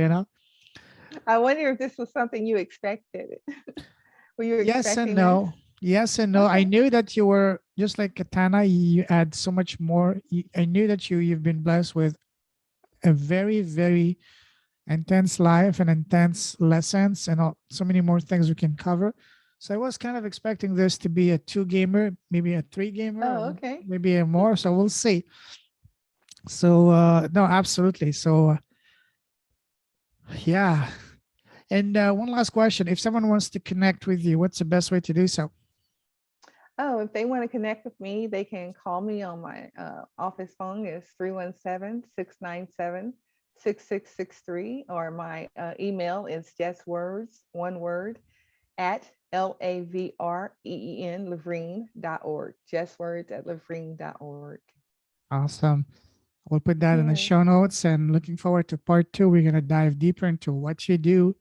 I wonder if this was something you expected. Were you Yes and expecting this? no. Yes and no. I Okay. knew that you were just like Katana. You add so much more. I knew that you've been blessed with a very very intense life and intense lessons and so many more things we can cover. So I was kind of expecting this to be a 2 gamer, maybe a 3 gamer, Oh, or okay. maybe a more. So we'll see. So no, absolutely. So yeah. And one last question: if someone wants to connect with you, what's the best way to do so? Oh, if they want to connect with me, they can call me on my office phone is 317-697-6663, or my email is just words, one word, at LaVreen, LaVreen.org. Just words at LaVreen.org. Awesome. We'll put that in the Yes. show notes and looking forward to part 2. We're going to dive deeper into what you do,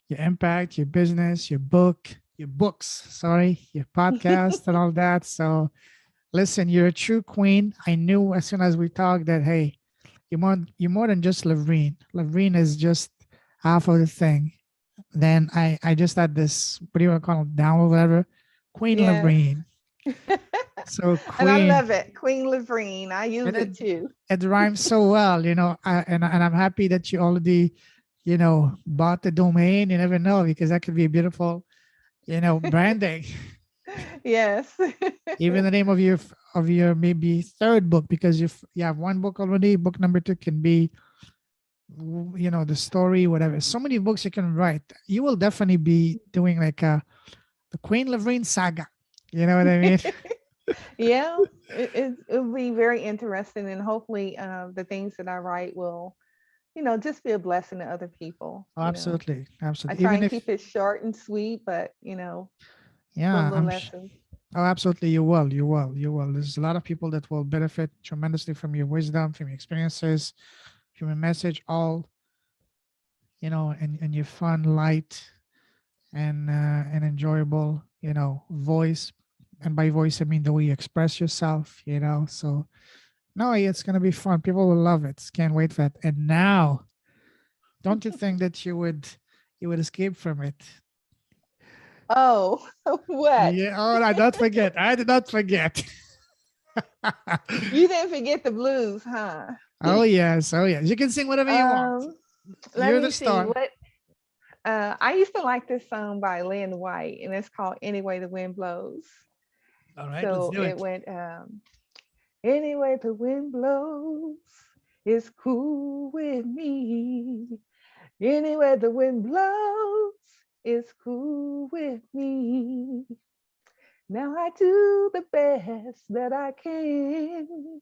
your impact, your business, your books, sorry, your podcast and all that. So listen, you're a true queen. I knew as soon as we talked that, hey, you're more than just LaVreen. LaVreen is just half of the thing. Then I just had this, what do you want to call it, down or whatever, Queen Yes. LaVreen. So And I Queen, love it. Queen LaVreen. I use and it too. it rhymes so well, and I'm happy that you already, bought the domain. You never know because that could be a beautiful, branding. Yes. Even the name of your maybe third book, because you have one book already. Book number 2 can be, the story, whatever. So many books you can write. You will definitely be doing like the Queen LaVreen saga. You know what I mean? Yeah, it'll be very interesting, and hopefully, the things that I write will, just be a blessing to other people. Oh, absolutely, I absolutely. try Even and if, keep it short and sweet, but full yeah, of lessons. oh, absolutely, you will. There's a lot of people that will benefit tremendously from your wisdom, from your experiences, from your message, all, and your fun, light, and enjoyable, voice. And by voice, I mean the way you express yourself. So no, it's gonna be fun. People will love it. Can't wait for it. And now, don't you think that you would escape from it? Oh, what? Yeah. Oh, I don't forget. I did not forget. You didn't forget the blues, huh? Oh yes. Oh yes. You can sing whatever you want. Um, Let You're me the see star. what. I used to like this song by Lynn White, and it's called "Anyway the Wind Blows." All right, let's So do it it. went, "Anyway the wind blows, it's cool with me. Anywhere the wind blows, it's cool with me. Now I do the best that I can,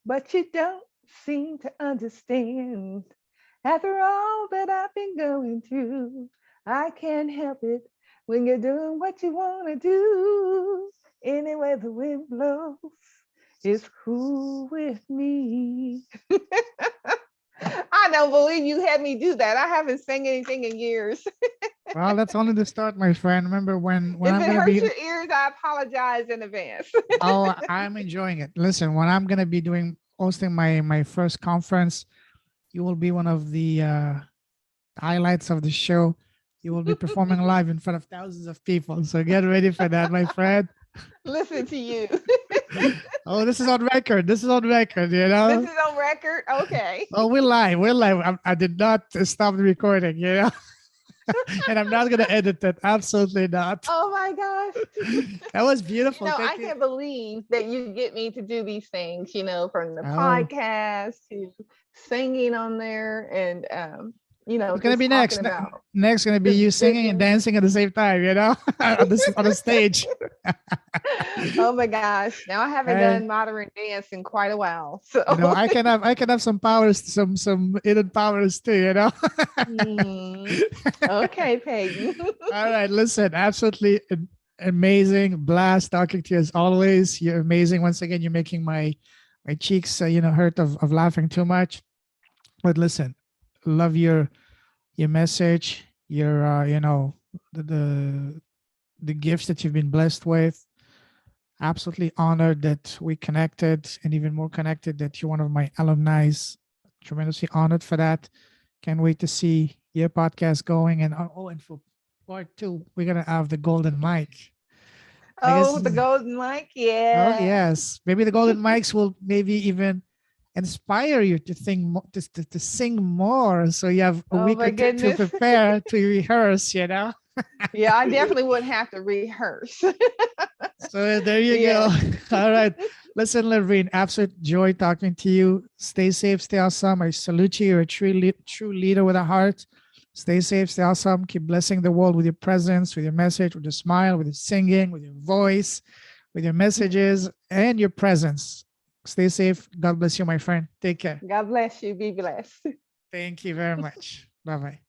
but you don't seem to understand. After all that I've been going through, I can't help it when you're doing what you want to do. Anywhere the wind blows, it's cool with me." I don't believe you had me do that. I haven't sang anything in years. Well, that's only the start, my friend. Remember when If I'm it gonna hurts be. your ears, I apologize in advance. Oh, I'm enjoying it. Listen, when I'm gonna be doing hosting my first conference, you will be one of the highlights of the show. You will be performing live in front of thousands of people. So get ready for that, my friend. Listen to you. Oh, this is on record. This is on record, you This know? is on record. Okay. Oh, we're live. We're live. I did not stop the recording, and I'm not going to edit it. Absolutely not. Oh my gosh. That was beautiful. I Thank you. can't believe that you get me to do these things, from the Oh, podcast to singing on there and, what's going to just be talking next? about Next going to be the you singing and goodness. dancing at the same time, on the stage. Oh my gosh. Now I haven't Hey, done modern dance in quite a while. So, I can have some powers, some hidden powers too. mm, okay, Peyton. All right, listen, absolutely amazing blast talking to you as always. You're amazing. Once again, you're making my cheeks, hurt of laughing too much. But listen, love your message, your the gifts that you've been blessed with. Absolutely honored that we connected, and even more connected that you're one of my alumni. Tremendously honored for that. Can't wait to see your podcast going. And oh, and for part two, we're gonna have the golden mic. I guess. Oh, the golden mic. Oh Yeah. yes, maybe the golden mics will maybe even inspire you to think to sing more. So you have a Oh week or my two to goodness. prepare to rehearse. Yeah, I definitely wouldn't have to rehearse. So there you go. Yes. All right. Listen, LaVreen, absolute joy talking to you. Stay safe, stay awesome. I salute you. You're a true leader with a heart. Stay safe, stay awesome. Keep blessing the world with your presence, with your message, with your smile, with your singing, with your voice, with your messages, and your presence. Stay safe. God bless you, my friend. Take care. God bless you. Be blessed. Thank you very much. Bye bye.